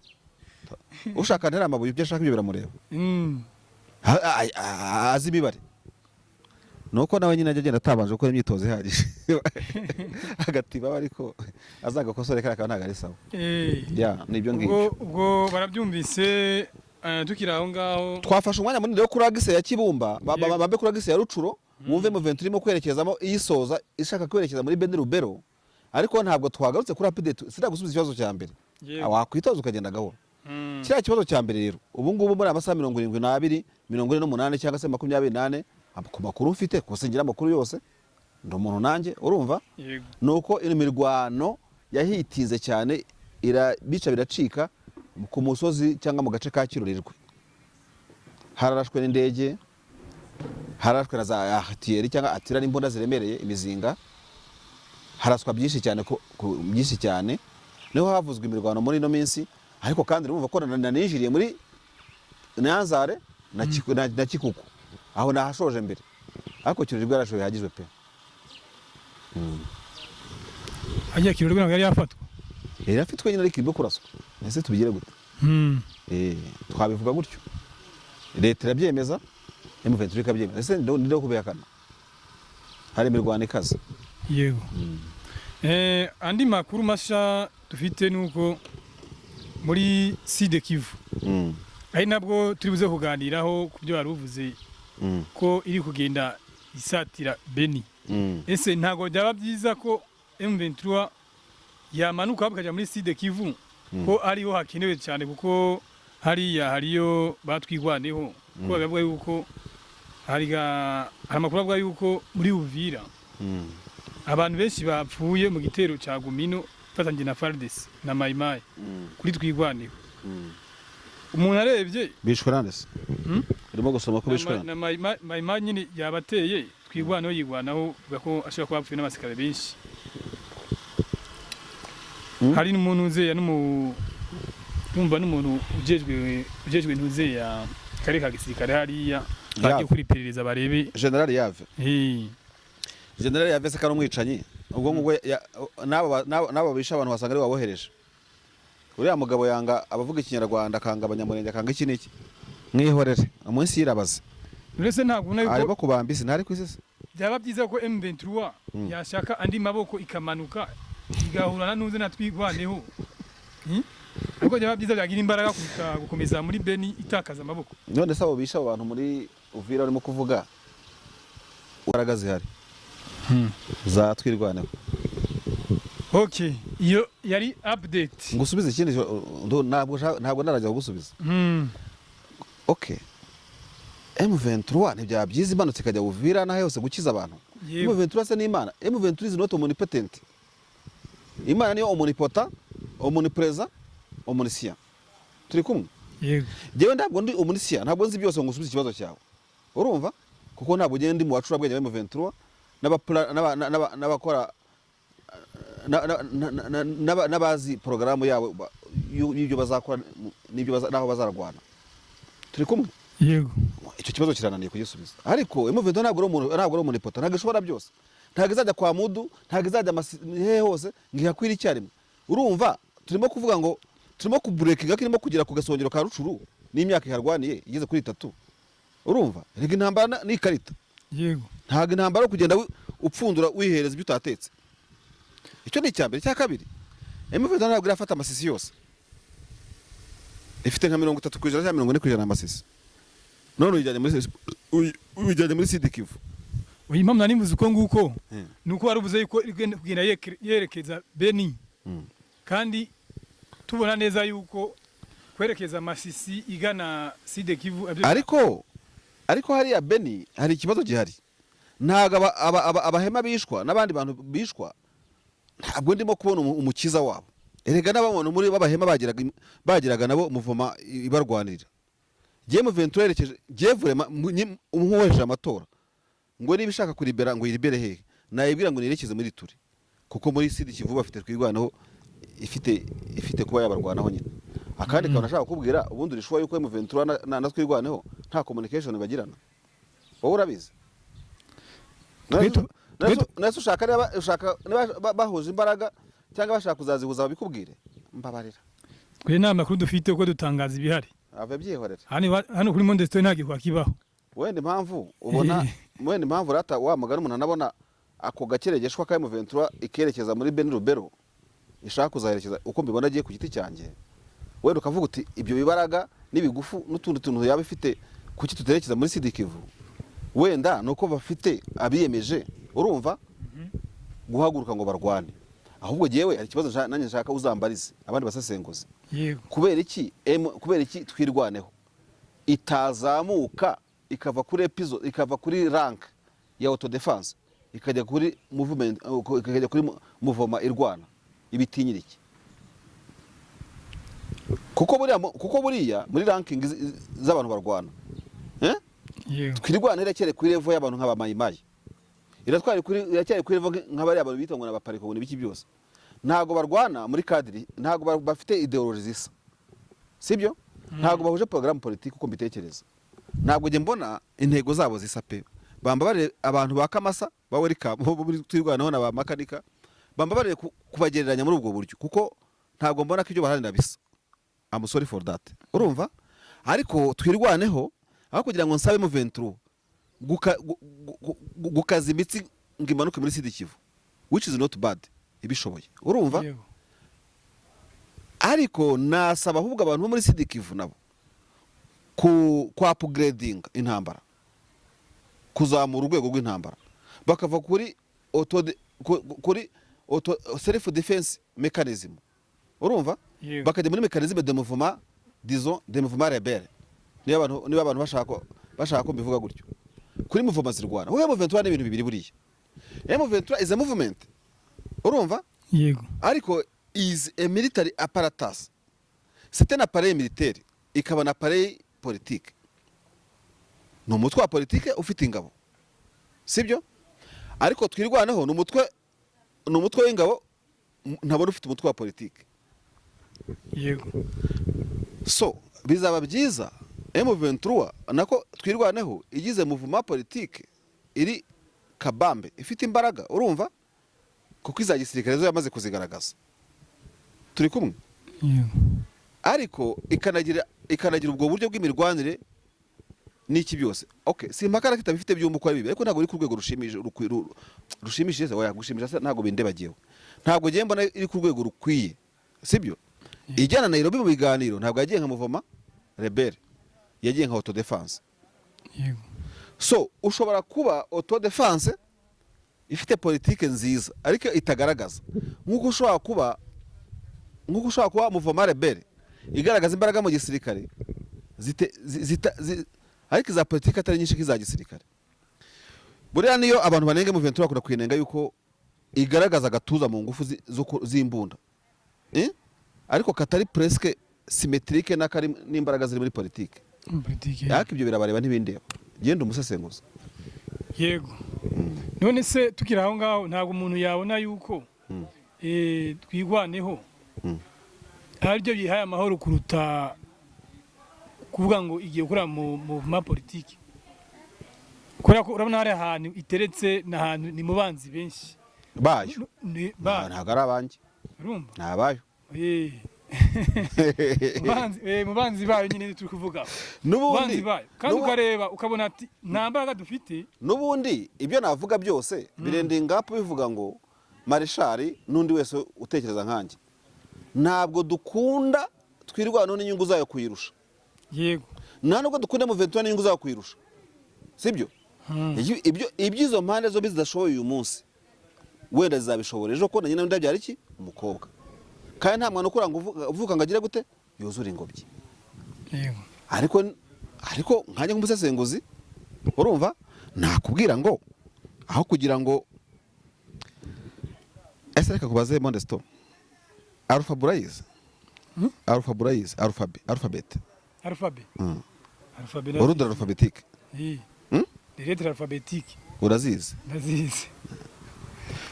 ushaka ntera amabuye ibyo ashaka ibyo biramureba. Azi imibare, nuko nawe nyine agenda atabanje gukora imyitozo ihagije agatiba, ariko azagakosore kare kandi ntago ari sawa. Nibyo ngibyo. Ubwo barabyumvise. Tukiri aho ngaho twafashe umwanya munini yo kuragise ya Kibumba, bambe kuragise ya Rucuro, wumve M23 irimo kwerekezamo iyisoza ishaka kwerekeza muri Beni Rubero, ariko ntabwo twagarutse kuri update. Sida gusubiza ikibazo cya mbere, wakwitoza ukagenda gahoro. Kiriya kibazo cya mbere rero, ubu ngubu muri amasaha 72, 48 cyangwa se 28, ku makuru mfite kusingira amakuru yose, ndo umuntu nanjye, urumva? Nuko iri mirwano yahitinze cyane, bica biracika ku musozi cyangwa mu gace ka Kirurirwe. Hararashwe n'indege, harashwe na za artillerie cyangwa atira n'imbunda ziremereye, imizinga, haraswa byinshi cyane byinshi cyane. Niho havuzwe imirwano muri no minsi, ariko kandi urumva ko nanijiriye muri Nyanzare na Kikuku, aho nahashoje mbere, ariko Kirurirwe yarashoye hagizwe pe. Ajya Kirurirwe ntabwo yari yafatwa. Yari afitwe nyine ariko irimo kuraswa. Ese tubigire gute? Twabivuga gutyo. Leta irabyemeza, M23 ikabyemeza. Ese ndiho kubihakana. Hari imirwano ikaze. Yego. Andi makuru masha dufite nuko muri Sud Kivu. Ari nabwo turi buze kuganiraho kubyo baruvuze ko iri kugenda isatira Beni. Ese ntago byaba byiza ko M23 yamanuka bakaja muri Sud Kivu, ko ariho hakenewe cyane, kuko hariyo batwirwaneho, ko bavuga yuko hari amakuru avuga yuko muri Uvira abantu benshi bapfuye mu gitero cya Gumino fatanye na Fardes na Maimai kuri Twirwaneho. Umuntu arebye bishwe nandese, urimo gusoma ko bishwe na Maimai nyine yabateye, Twirwaneho yigwanaho bako ashaka kwapfuye n'abasikare benshi. Hari n'umuntu uze numva n'umuntu ujejwe ntuze ya kare ka gisirikare hariya bagiye kuri perereza barebe General Yave. General Yave se kano mwicanyi, ubwo ngubwo nabo bisha abantu basanga ari wabohereje. Uriya mugabo yanga abavuga ikinyarwanda, kanga abanyamurenge, kanga iki niki, mwihorere umunsi yirabaze. Uretse ntabwo nayo ariko kubambise ntari kwisese. Byaba byiza ko M23 yashaka andi maboko ikamanuka igahurana n'uze na Twirwaneho. Ariko byaba byiza byagira imbaraga gukomeza muri Beni itakaza amaboko. None sabo bisha abantu muri Uvira urimo kuvuga imbaraga zihari za Twirwaneho. Okay, iyo yari update. Ngusubize ikindi ntabwo naraje kugusubiza. Okay, M23 ntibyaba byiza imanutse kajya Uvira na hose gukiza abantu. M23 se ni Imana. M23 is not omnipotent. Imana niyo omnipotent, omonipreza omonisia turi kumwe yego jewe ntabwo ndi omonisia ntabwo nzi byose ngo usubize ikibazo cyawe urumva kuko ntabwo gende ndi mu bacura bwenge ba M23 n'abakora n'abazi porogaramu yabo y'ibyo bazakora n'ibyo naho bazaragwana turi kumwe yego icyo kibazo kirananiye kugisubiza ariko M23 ntabwo ari umunipota ntabwo ishobora byose ntabwo izajya kwa mudu ntabwo izajya hehe hose ngihakwira icyarimwe urumva turimo kuvuga ngo turimo kuburekinga kirimo kugera ku gasongero ka rucuru n'imyaka iharwaniye igeze kuri 3 urumva rega intambara ni ikarita yego ntabwo intambara yo kugenda upfundura wihereza ibyo utatetse icyo ni icyambere cya kabiri M23 ntabwo irafata amasisi yose ifite nka 30% cyangwa 40% amasisi none ujyanye muri Sud Kivu uyu impamvu nari mvuze uko nguko nuko warubuze yuko kugenda yerekeza Beni kandi tubona neza yuko kwerekeza Masisi igana Sud Kivu ariko hariya Beni hari ikibazo gihari ntago abahema bishwa n'abandi bantu bishwa ntabwo ndimo kubona umukiza wabo erega n'abantu muri babahema bagiraga nabo muvoma ibarwanirira je M23 yerekeje je vraiment umuhweje amatora ngo niba ishaka kuribera ngo iribere hehe nayibwira ngo nirekeze muri Ituri kuko muri Sud Kivu bafite Twirwaneho ifite kuba yabarwanaho nyine akandi kabona ashaka kubwira ubundi urishuwa yuko M23 na Twirwaneho nta communication bagirana wowe urabizi naso ushaka bahuza imbaraga cyangwa bashaka kuzazihuza babikubwire mbabarira twe nta makuru dufite uko dutangaza ibihari ave byihorera hano kuri Mondestone nta gikwa kibaho wenda impamvu ubona wenda impamvu rata wa mugana umuntu anabona ako gakeregeshwa ka M23 ikerekeza muri Beni Rubero ishaka kuzaherekeza uko mbibona agiye ku giti cyanjye wenda ukavuga uti ibyo bibaraga n'ibigufu n'utundi tuntu yaba ifite kuki tuterekeza muri Sud Kivu wenda nuko bafite abiyemeje urumva guhaguruka ngo barwane ahubwo jewe hari ikibazo nanjye nshaka uzambarize abandi basesenguze yego kubera iki Twirwaneho itazamuka ikava kuri episode ikava kuri rank ya auto defense ikajya kuri movement ikajya kuri muvoma irwana ibitinyira iki kuko buriya muri ranking z'abantu barwana Twirwaneho irakere kuri level y'abantu nk'abamayimayi iratwari kuri level nk'abari abantu bita ngo nabapariko ngo biki byose ntago barwana muri cadre ntago bafite ideology zisa sibyo ntago bahuje programme politique uko mbitekereza ntabwo nge mbona intego zabo zisa pe bamba bare abantu bakamasa bawerika muri Twirwaneho na ba makanika bamba bare kubagereranya muri ubwo buryo kuko ntabwo mbona ko ibyo baharanira bisa I'm sorry for that urumva ariko Twirwaneho aho kugira ngo nsabe M23 gukaza imitsi ngimanuke muri Sud Kivu which is not bad ibishoboye urumva ariko nasaba ahubwo abantu muri Sud Kivu nabo ku upgrading intambara kuzamura urwego rw'intambara bakava kuri self defense mechanism urumva bakajya muri mechanisme de mouvement disons de mouvement rebelle niba abantu bashaka ko mbivuga gutyo kuri mouvement zirwana wowe M23 n'ibintu bibiri buriya M23 is a movement urumva yego ariko is a military apparatus c'est un appareil militaire ikaba na appareil politique no mutwe wa politique ufite ingabo sibyo ariko Twirwaneho no mutwe w'ingabo ntabwo ufite umutwe wa politique yego so bizaba byiza M23 nako Twirwaneho igize mouvement politique iri kabambe ifite imbaraga urumva kuko iza gisirikare zo yamaze kuzigaragaza turi kumwe ariko ikanagira ubwo buryo bw'imirwanire n'iki byose okay simpakara kitabifite byumba uko ari bibi ariko ntabwo iri ku rwego rushimishije oya gushimisha ntabwo bindebagiyeho ntabwo giye mbona iri ku rwego rukwiye sibyo ijyana na Nairobi mu biganiro ntabwo yagiye nka muvoma rebelle yagiye nka auto defense yego so ushobora kuba auto defense ifite politique nziza ariko itagaragaza nkuko ushobora kuba muvoma rebelle igaragaza imbaraga mu gisirikare ariko za politique atari nyinshi kiza gisirikare buriya niyo abantu banenge mu 23 bakunda kwinenga yuko igaragaza gatuza mu ngufu z'imbunda ariko katari presque symmetrique n'akari n'imbaraga ziri muri politike. Yaka ibyo birabareba ntibindeba. Genda umusesenguza. Yego. None se tukira aho ngaho ntabwo umuntu yabona yuko twirwaneho aribyo bihaye amahoro kuruta kuvuga ngo igiye gukora mu politiki. Kubera ko urabona hari ahantu iteretse n'ahantu ni mubanzi benshi bayo ntabwo ari abanjye urumva nabayo mubanzi bayo nyine turi kuvuga n'ubundi kandi ukareba ukabona ati nta mbaraga dufite n'ubundi ibyo navuga byose birenda ingapu bivuga ngo Mareshale n'undi wese utekereza nkanjye ntabwo dukunda twirwanaho n'inyungu zayo kuyirusha. Yego nta nubwo dukunda M23 n'inyungu zayo kuyirusha sibyo. Ibyizo mpande zo bizidashoboye uyu munsi wenda zizabishobora ejo ko nyine ndabyara iki umukobwa kandi nta mwana ukura ngo uvuka ngo agire gute yuzura ingobyi. Yego ariko nkajya nk'umusesenguzi urumva nakubwira ngo aho kugira ngo ese reka kubaze Mondestone alphabet urudura alphabetique les lettres alphabétiques urazizi ndazizi.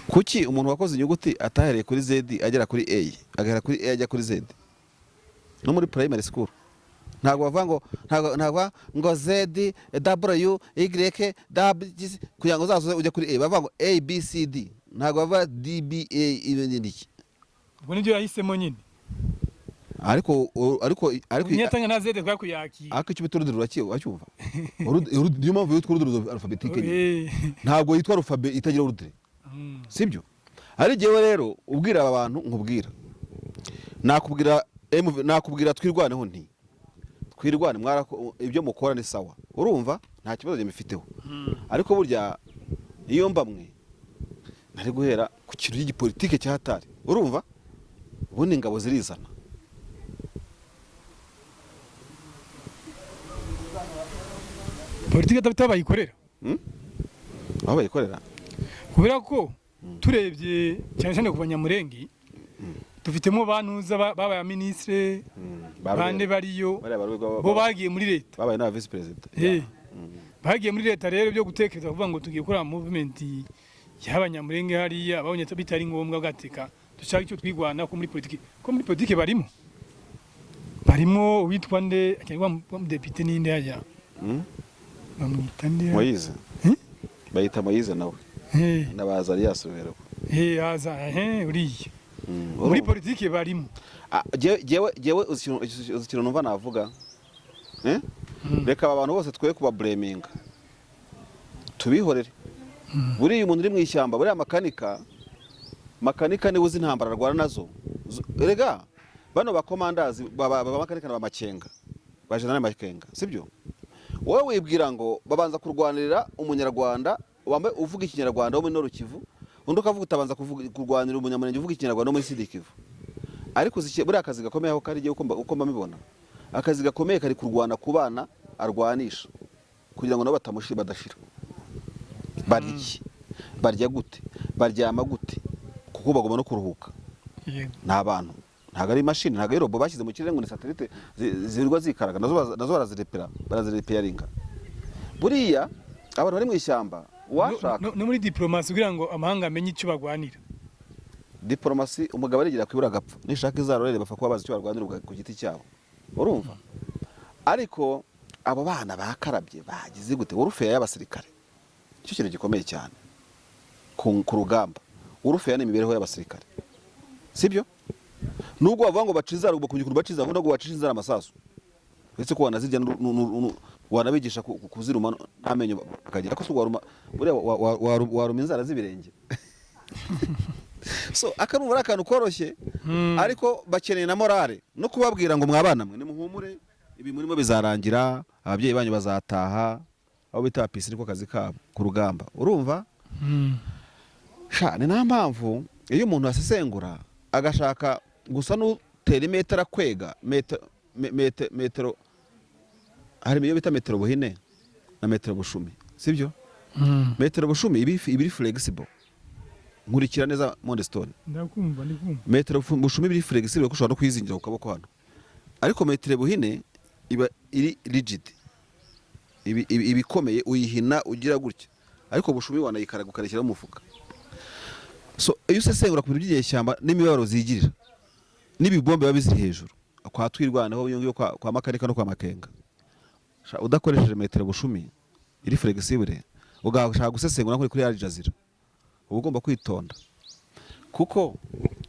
Kuki umuntu wakoze inyuguti atahereye kuri Z agera kuri A agera kuri A ajya kuri Z no muri primary school ntabwo bavuga ngo Z W Y W kugira ngo uzaze ujya kuri A bavuga ngo A B C D ntabwo bava D B A ibindi. Ubwo nibyo yahisemo nyine ariko nyatanga na Z kwa kuyaki ariko icyo biturudura uracyumva niyo mpamvu yitwa urudura alphabetique ntabwo yitwa alphabet itagira urudure sibyo. Ari jewe rero ubwira aba bantu nkubwira nakubwira twirwaneho nti twirwane ibyo mukora ni sawa urumva nta kibazo je mfiteho ariko burya iyo mbamwe nari guhera ku kintu cy'igipolitike cyahatari urumva ubundi ingabo zirizana politiki adafite abayikorera aho bayikorera kubera ko turebye cyane cyane ku banyamurengi dufitemo bantuza babaye ministre bande bariyo bo bagiye muri leta babaye na vice president bagiye muri leta rero byo gutekereza kuvuga ngo tugiye gukora movement y'abanyamurenge hariya abonye bitari ngombwa gateka dushaka icyo twigwana ko muri politiki barimo witwa nde akirwa mu depite ninde hajya bamwita nde Moise bayita Moise nawe nabaza ari yasubira aza uriye muri politiki barimo jewe uzikino numva navuga reka abantu bose twe kuba blaminga tubihorere buriya umuntu uri mu ishyamba buriya makanika ni uzi intambara arwana nazo rega bano bakomandazi makanika na bamakenga bajana n'amakenga sibyo wowe wibwira ngo babanza kurwanirira umunyarwanda wambaye uvuga ikinyarwanda wo muri Norukivu undi ukavuga utabanza kurwanira umunyamurenge uvuga ikinyarwanda wo muri Sidikivu ariko buriya akazi gakomeye aho kari giye uko mbamibona akazi gakomeye kari kurwana ku bana arwanisha kugira ngo nabo badashira barya gute baryama gute kuko bagomba no kuruhuka nta bantu ntago ari machine ntago ari robo bashyize mu kirere ngo ni satellite zirwa zikaraga nazo barazirepairinga buriya abantu bari mu ishyamba washaka no muri diplomasi kugira ngo amahanga amenye icyo bagwanira diplomasi umugabo arigira kwibura gapfa nishaka izarorere bafa kuba bazi icyo barwanira ku giti cyabo urumva ariko abo bana bakarabye bagize gute urufeya y'abasirikare cyo kintu gikomeye cyane ku rugamba urufeya ni imibereho y'abasirikare sibyo nubwo bavuga ngo bacizara ubwo kugira baciza vuga ngo bacisha amasasu uretse ko wanazijya wanabigisha kuziruma amenyo bakagira ko waruma buriya waruma inzara z'ibirenge so akanumva akantu koroshye ariko bakeneye na morale no kubabwira ngo mwabana mwe nimuhumure ibi murimo bizarangira ababyeyi banyu bazataha aho bita pisi niko kazi kabo ku rugamba urumva ni nta mpamvu iyo umuntu asesengura agashaka gusa n'utera imetero akwega metero hari iyo bita metero buhine na metero bushumi sibyo metero bushumi ibi flexible nkurikira neza Mondestone ndakumva metero bushumi biri flexible ko ushobora no kwizingira ukaboko hano ariko metero buhine iba iri rigid ibikomeye uyihina ugira gutya ariko bushumi wanayikaraga ukarekera mu mufuka so iyo usesengura ku bintu by'igishyamba n'imibabaro zigirira n'ibibombe babiziri hejuru kwa Twirwaneho yongiye kwa makanika no kwa makenga udakoresheje metero bushumi iri flexible ugashaka gusesengura kuri Al Jazeera uba ugomba kwitonda kuko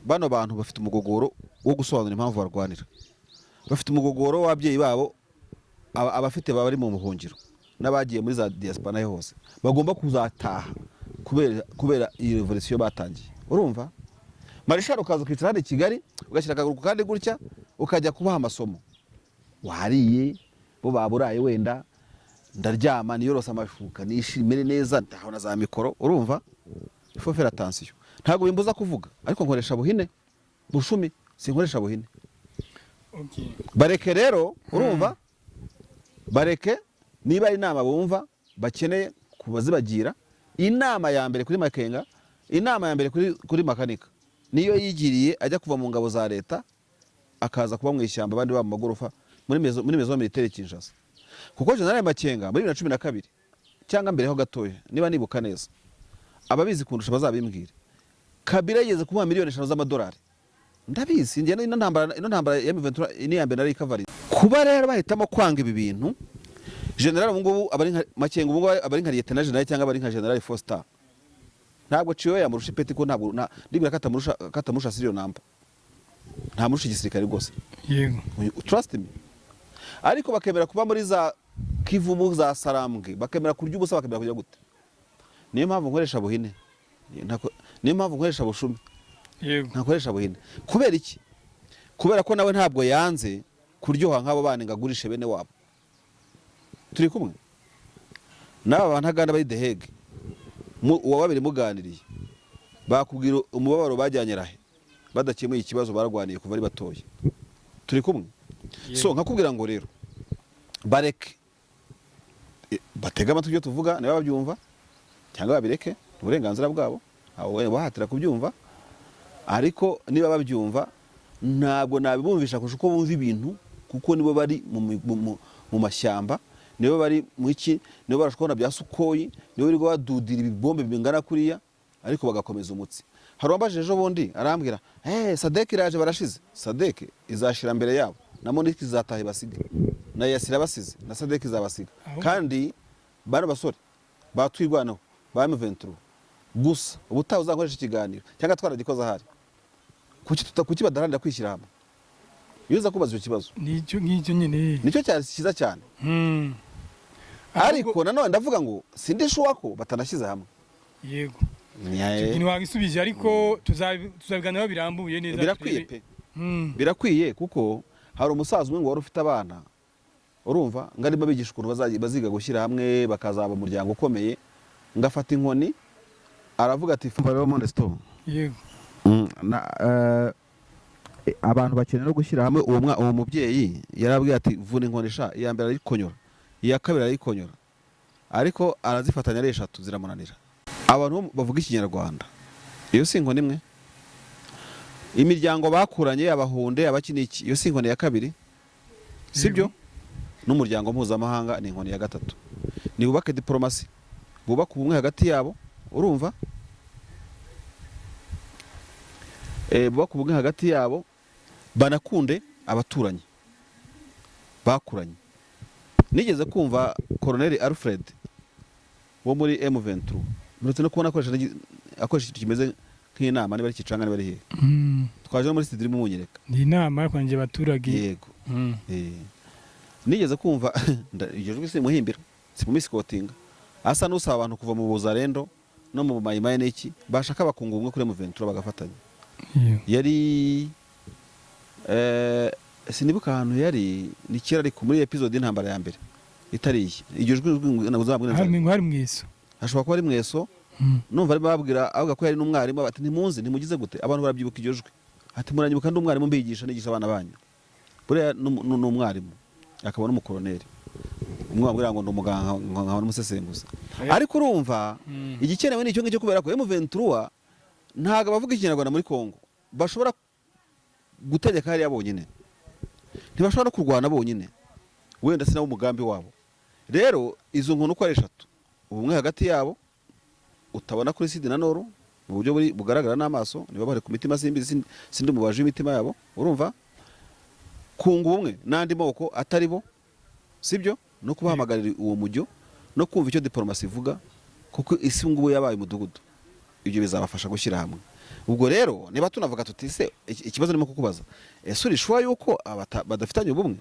bano bantu bafite umugogoro wo gusobanura impamvu barwanira bafite umugogoro w'ababyeyi babo abafite bari mu muhungiro n'abagiye muri za diaspora hose bagomba kuzataha kubera iyi revolution batangiye urumva Mareshale ukaza kwicara hano i Kigali ugashyira akaguru kandi gutya ukajya kubaha amasomo wariye bo baburaye wenda ndaryama niyorose amashuka nishimire neza ndabona za mikoro urumva faut faire attention ntago bimbuza kuvuga ariko nkoresha buhine bushumi sinkoresha buhine okay bareke rero urumva bareke niba inama bumva bakeneye kubazibagira inama ya mbere kuri makenga inama ya mbere kuri makanika niyo yigiriye ajya kuva mu ngabo za leta akaza kuba mu ishyamba abandi ba mu magorofa muri mezo militaire Kinshasa kuko General Makenga muri 2012 cyangwa mbere ho gatoya niba nibuka neza ababizi kundusha bazabimbwire Kabila yeze kumuha miliyoni 5 z'amadolari ndabizi ngiye ino ntambara ya M23 ni ya mbere nari kavari kuba rero bahitamo kwanga ibi bintu General ubungubu abari Makenga ubungubu abari nka Lieutenant General cyangwa abari nka General Foster ntabwo ciyo yamurusha ipeti ko ntabwo ndibira katamurusha siriyo namba nta murusha igisirikare rwose yego trust me ariko bakemera kuba muri za Kivumu za Sarambwe bakemera kurya ubusa bakemera kujya gute niyo mpamvu nkoresha buhine niyo mpamvu nkoresha bushumi yego ntakoresha buhine kubera iki kubera ko nawe ntabwo yanze kuryoha nk'abo bana ngagurishe bene wabo turi kumwe naba abantu aganda bari The Hague uwa babiri muganiriye bakubwira umubabaro bajyanye rahe badakemuye ikibazo baragwaniye kuva ari batoye turi kumwe so nkakubwira ngo rero bareke batega amatwi byo tuvuga niba babyumva cyangwa babireke uburenganzira bwabo aho bahatira kubyumva ariko niba babyumva ntabwo nabibumvisha kuko bumva ibintu kuko nibo bari mu mashyamba nibo bari mu iki nibo barashobora bya Sukoyi nibo bari badudira ibibombe bingana kuriya ariko bagakomeza umutsi harombaje ejo bundi arambwira Sadek iraje barashize Sadek izashira mbere yabo na Monique izatahe basiga na Yasira basize na Sadek izabasiga kandi bana basore batwirwanaho ba M23 gusa ubutaha uzankoresha ikiganiro cyangwa twaragikoza ahari kuki badaranira kwishyira hamwe yuza kubaza icyo kibazo nicyo nyine nicyo cyari kiza cyane ariko nanone ndavuga ngo sindishuwa ko batanashyize hamwe yego ni wagisubije ariko tuzabiganiraho birambuye neza birakwiye pe birakwiye kuko hari umusaza umwe ngo wari ufite abana urumva ngarimo bigisha ukuntu baziga gushyira hamwe bakazaba umuryango ukomeye ngafata inkoni aravuga ati fumba Mondestone yego abantu bakeneye no gushyira hamwe uwo mubyeyi yarabwiye ati vuna inkoni sha iya mbere arikonyora iya kabiri arikonyora ariko arazifatanya ari 3 ziramunanira abantu bavuga ikinyarwanda iyo si inkoni imwe imiryango bakuranye abahunde abakiniki iyo si inkoni ya kabiri sibyo n'umuryango mpuzamahanga ni inkoni ya gatatu ni bubake diplomasi bubaka ubumwe hagati yabo urumva bubaka ubumwe hagati yabo banakunde abaturanyi bakuranye nigeze kumva Colonel Alfred wo muri M23 muretse no kubona akoresha ikintu kimeze nk'inama niba ari kicanga niba ari he twaje muri studio mu munyereka ni inama kwanje baturage yego nigeze kumva iryo jwi simuhimbira simumisikotinga asa n'usaba abantu kuva mu buzarendo no mu mayimaye n'iki bashaka bakunga umwe kuri M23 bagafatanya yari sinibuka ahantu yari ni kera ariko muri episode y'intambara ya mbere itari iryo jwi nabuzabwira hari mweso ashobora kuba ari mweso numva ari babwira avuga ko yari n'umwarimu bati ntimunzi ntimugize gute abantu barabyibuka iryo jwi ati muranyibuka ndi umwarimu mbigisha nigisha abana banyu buriya n'umwarimu akaba n'umukoloneli umwe wabwira ngo ndumuganga nkaba n'umusesenguzi ariko urumva igikenewe n'icyo ngicyo kubera ko M23 ntago abavuga ikinyarwanda muri Kongo bashobora gutegeka hariya bonyine, ntibashobora no kurwana bonyine, wenda sinawo umugambi wabo. Rero izo nkunu uko ari 3, ubumwe hagati yabo utabona kuri Sidi na Noru mu buryo bugaragara n'amaso, niba bari ku mitima simbizi sindi mubaje imitima yabo, urumva, kunga ubumwe n'andi moko atari bo, sibyo, no kubahamagarira uwo mujyo no kumva icyo diplomasi ivuga, kuko isi ngubu yabaye umudugudu, ibyo bizabafasha gushyira hamwe. Ubwo rero niba tunavuga tutise ikibazo nimo kukubaza, ese uri shuwa yuko badafitanye ubumwe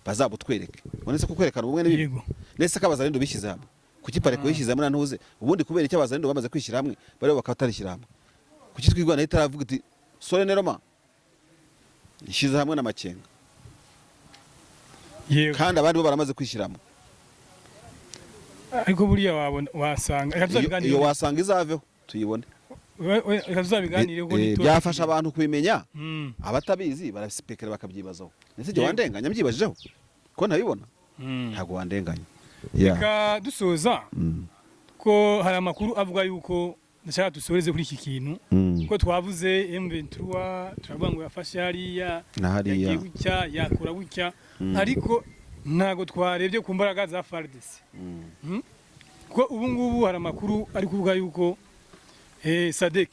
bazabutwereke, bonese kukwerekana ubumwe n'ibyo, nese kabaza rendo bishyize hamwe, kuki pare kuyishyize hamwe nantuze, ubundi kubera icyo abaza rendo bamaze kwishyira hamwe bari bakatarishyira hamwe, kuki Twirwaneho itaravuga iti sore neroma ishyize hamwe n'amakenga, kandi abandi bo baramaze kwishyira hamwe. Ariko buriya wasanga iyo wasanga izaveho tuyibone, byafasha abantu kubimenya, abatabizi baraspekera bakabyibazaho. Nese je wandenganya mbyibajeho ko ntabibona, ntago wandenganya. Reka dusoza ko hari amakuru avuga yuko ndashaka dusoreze kuri iki kintu, ko twavuze M23 turavuga ngo yafashe hariya yagiye gucya yakora gucya, ariko ntago twarebye ku mbaraga za FARDC. Ko ubu ngubu hari amakuru ari kuvuga yuko Sadek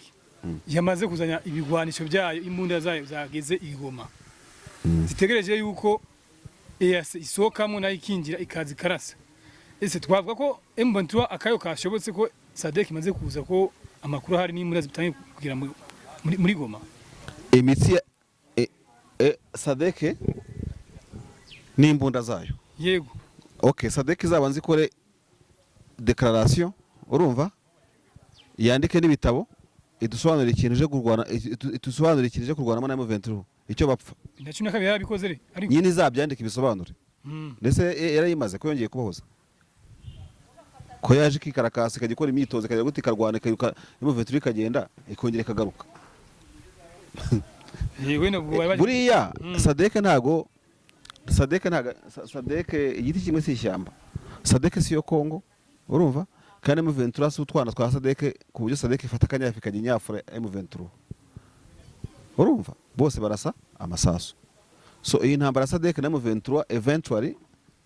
yamaze kuzanya ibigwanisho byayo, imbunda zayo zageze igoma, zitegereje yuko isokamo nayo ikinjira ikazi karasa. Ese twavuga ko M23 akayo kashobotse ko Sadek imaze kuza, ko amakuru hari n'imbunda zitangiye kugira muri Goma. Imitsi Sadek n'imbunda zayo, yego, okay, Sadek izabanza ikore declaration, urumva, yandike n'ibitabo idusobanurira ikintu je kurwana, itusobanurira ikintu je kurwana na M23 icyo bapfa. Ndacyo nakabiri yarabikoze re, ariko nyine izabyandika ibisobanure. Ndetse yarayimaze ko yongeye kubahoza, ko yaje kikarakasi kagikora imyitozo kajya guti karwana kayuka M23 ikagenda ikongera ikagaruka. Buriya Sadek ntago Sadek igiti kimwe si ishyamba, Sadek si yo Kongo, urumva, kandi M23 si utwana twa Sadek, ku buryo Sadek ifata kanyafi kajya nyafura M23, urumva, bose barasa amasaso. So iyi ntambara Sadek na M23 eventually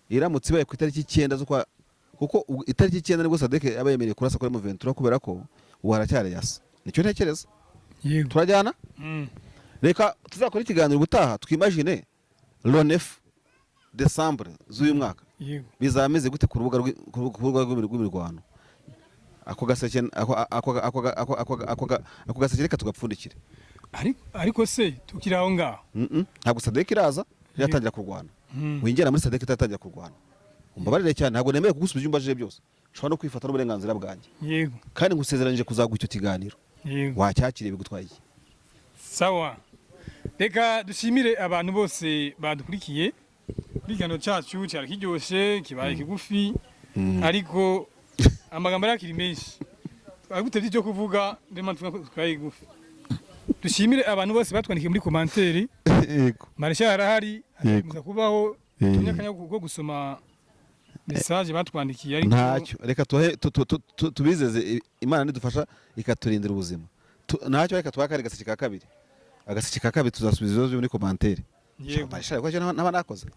iramutse ibaye ku itariki 9 z'ukwa, kuko itariki 9 nibwo Sadek yabayemereye kurasa kuri M23 kubera ko waracyari yasa, nicyo ntekereza. Yego, turajyana. Reka tuzakora ikiganiro gutaha twimagine le 9 Decembre z'uyu mwaka bizameze gute ku rubuga rw'imirwano. Ako gaseke reka tugapfundikire. Ariko se tukiraho ngaho, ntabwo Sadek iraza yatangira kurwana, wingera muri Sadek itatangira kurwana, umbabarire cyane, ntabwo nemeye kugusubiza ibyumbaje byose, ushobora no kwifata n'uburenganzira bwanjye. Yego, kandi ngusezeranije kuzaguha icyo kiganiro. Yego, wacyakiriye bigutwaye iki? Sawa, reka dushimire abantu bose badukurikiye. Bigano cyacu cyari kiryoshe, kibaye kigufi, ariko amagambo yakiri menshi, twagutevye cyo kuvuga ndema twaye kigufi. Dushimire abantu bose batwandikiye muri commentaire. Yego, Mareshale arahari, muza kubaho tunyakanya kuko gusoma message batwandikiye, ariko ntacyo, reka tubizeze Imana nidufasha ikaturindira ubuzima. Ntacyo, reka twakare gaseke ka kabiri, agaseke ka kabiri tuzasubiza ibibazo muri commentaire. Yego, Mareshale ko n'aba nakoze.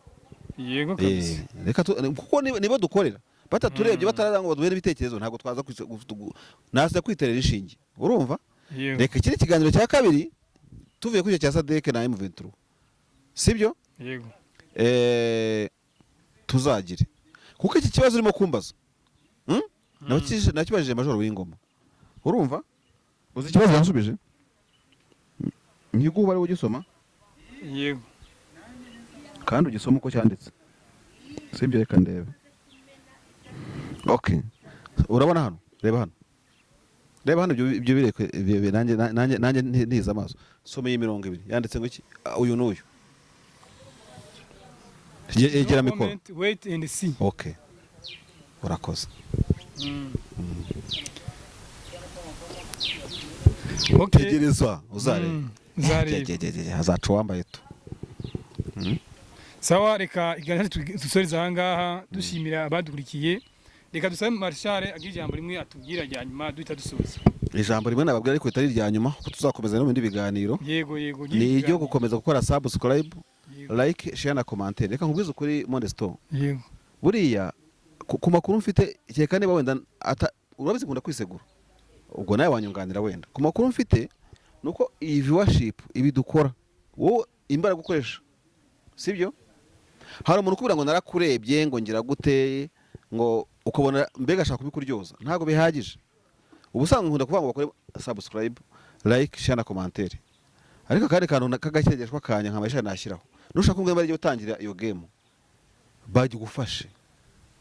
Yego kabisa, reka kuko nibo dukorera, bataturebye bataranga ngo baduhere ibitekerezo, ntabwo twaza naza kwiterera inshinge, urumva. Reka kiri kiganiro cya kabiri tuvuye kuri cya Sadek na M23, sibyo? Yego, tuzagire, kuko iki kibazo urimo kumbaza nakibajije Major w'Ingoma, urumva, uzi ikibazo yansubije ngigo bari ugisoma. Yego, kandi ugisoma uko cyanditse, sibyo? Reka ndebe. Okay, urabona hano, reba hano ibyo birekwe nanjye ntiza amaso. Some iyi 20 yanditse ngo iki, uyu n'uyu, yegera mikoro. Wait and see. Okay, urakoze. Okay, tegereza uzarebe, hazaca wambaye tu. Sawa, reka iganira dusoreza ahangaha dushimira abadukurikiye. Reka dusabe Mareshale agira ijambo rimwe atubwira, ryanyuma duhita dusoza. ijambo rimwe nababwira ariko itari rya nyuma kuko tuzakomeza no mu bindi biganiro. Yego Ni iryo gukomeza gukora subscribe, like, share na commentaire. Reka nkubwize ukuri Mondestone. Yego. Buriya ku makuru mfite cyeka niba wenda urabizi kunda kwisegura. Ubwo nawe wanyunganira wenda. Ku makuru mfite nuko iyi viewership ibi dukora wowe imbaraga gukoresha. Sibyo? Hari umuntu kubira ngo narakurebye ngo ngira gute ngo ukabona mbega ashaka kubikuryoza. Ntago bihagije. Ubusanga nkunda kuvuga ngo bakore subscribe, like, share na commentaire. Ariko kandi kantu kagakegeshwa kanya nka Mareshale nashyiraho. Nushaka kumwe bari gutangira iyo game. Baje gufashe.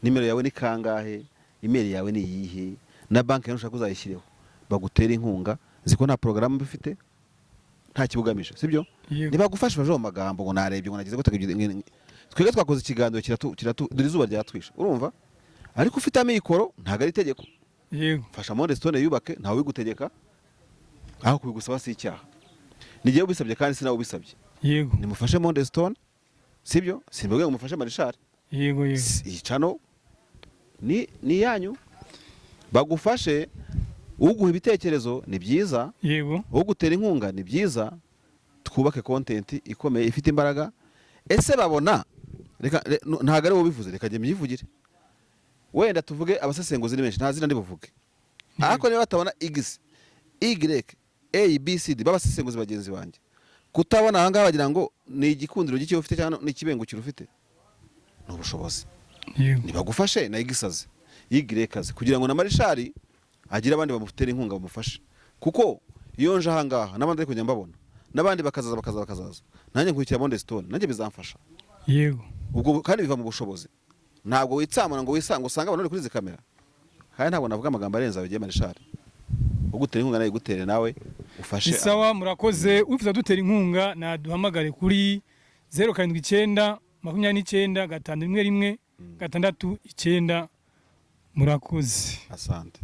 Nimero yawe ni kangahe? Email yawe ni yihe? Na banki nushaka uzayishyireho. Bagutera inkunga, ziko nta program bifite. Nta kibugamije, sibyo? Niba gufasha baje mu magambo ngo narebye ngo nagize gute twege twakoze ikiganiro dore izuba ryatwisha. Urumva? Ariko ufite amikoro ntago ari itegeko. Yego. Fasha Mondestone yubake ntawe wigutegeka. Aho kubigusaba si icyaha. Nigiye ubisabye kandi sinawe ubisabye. Yego. Nimufashe Mondestone. Sibyo? Simbwe ngo mufashe Mareshale. Yego. Icano ni yanyu. Bagufashe uguha ibitekerezo ni byiza. Yego. Ugutera inkunga ni byiza. Twubake content ikomeye ifite imbaraga. Ese babona reka ntago ari wo bivuze reka je myivugire. Wenda tuvuge abasesenguzi ni benshi nta zina ndibuvuge. Ariko niba batabona X, Y, A, B, C, D babasesenguzi bagenzi banje. Kutabona hanga bagira ngo ni igikundiro gike ufite cyane ni kibengukira ufite. No bushobozi. Yego. Nibagufashe na X-aze. Y kaze kugira ngo na Mareshale agira abandi bamufitera inkunga bamufashe. Kuko iyo nje ahangaha nabandi ariko nyambabona. Nabandi bakazaza. Nanjye nkurikira Mondestone nanjye bizamfasha. Yego. Ubwo kandi biva mu bushobozi. Ntabwo witsamana ngo wisanga usanga abantu kuri kamera. Kandi ntabwo navuga amagambo arenza bigiye Mareshale. Ugutera inkunga nayo gutere nawe ufashe. Isawa murakoze wifuza dutera inkunga na duhamagare kuri 079 29 511 6 murakoze. Asante.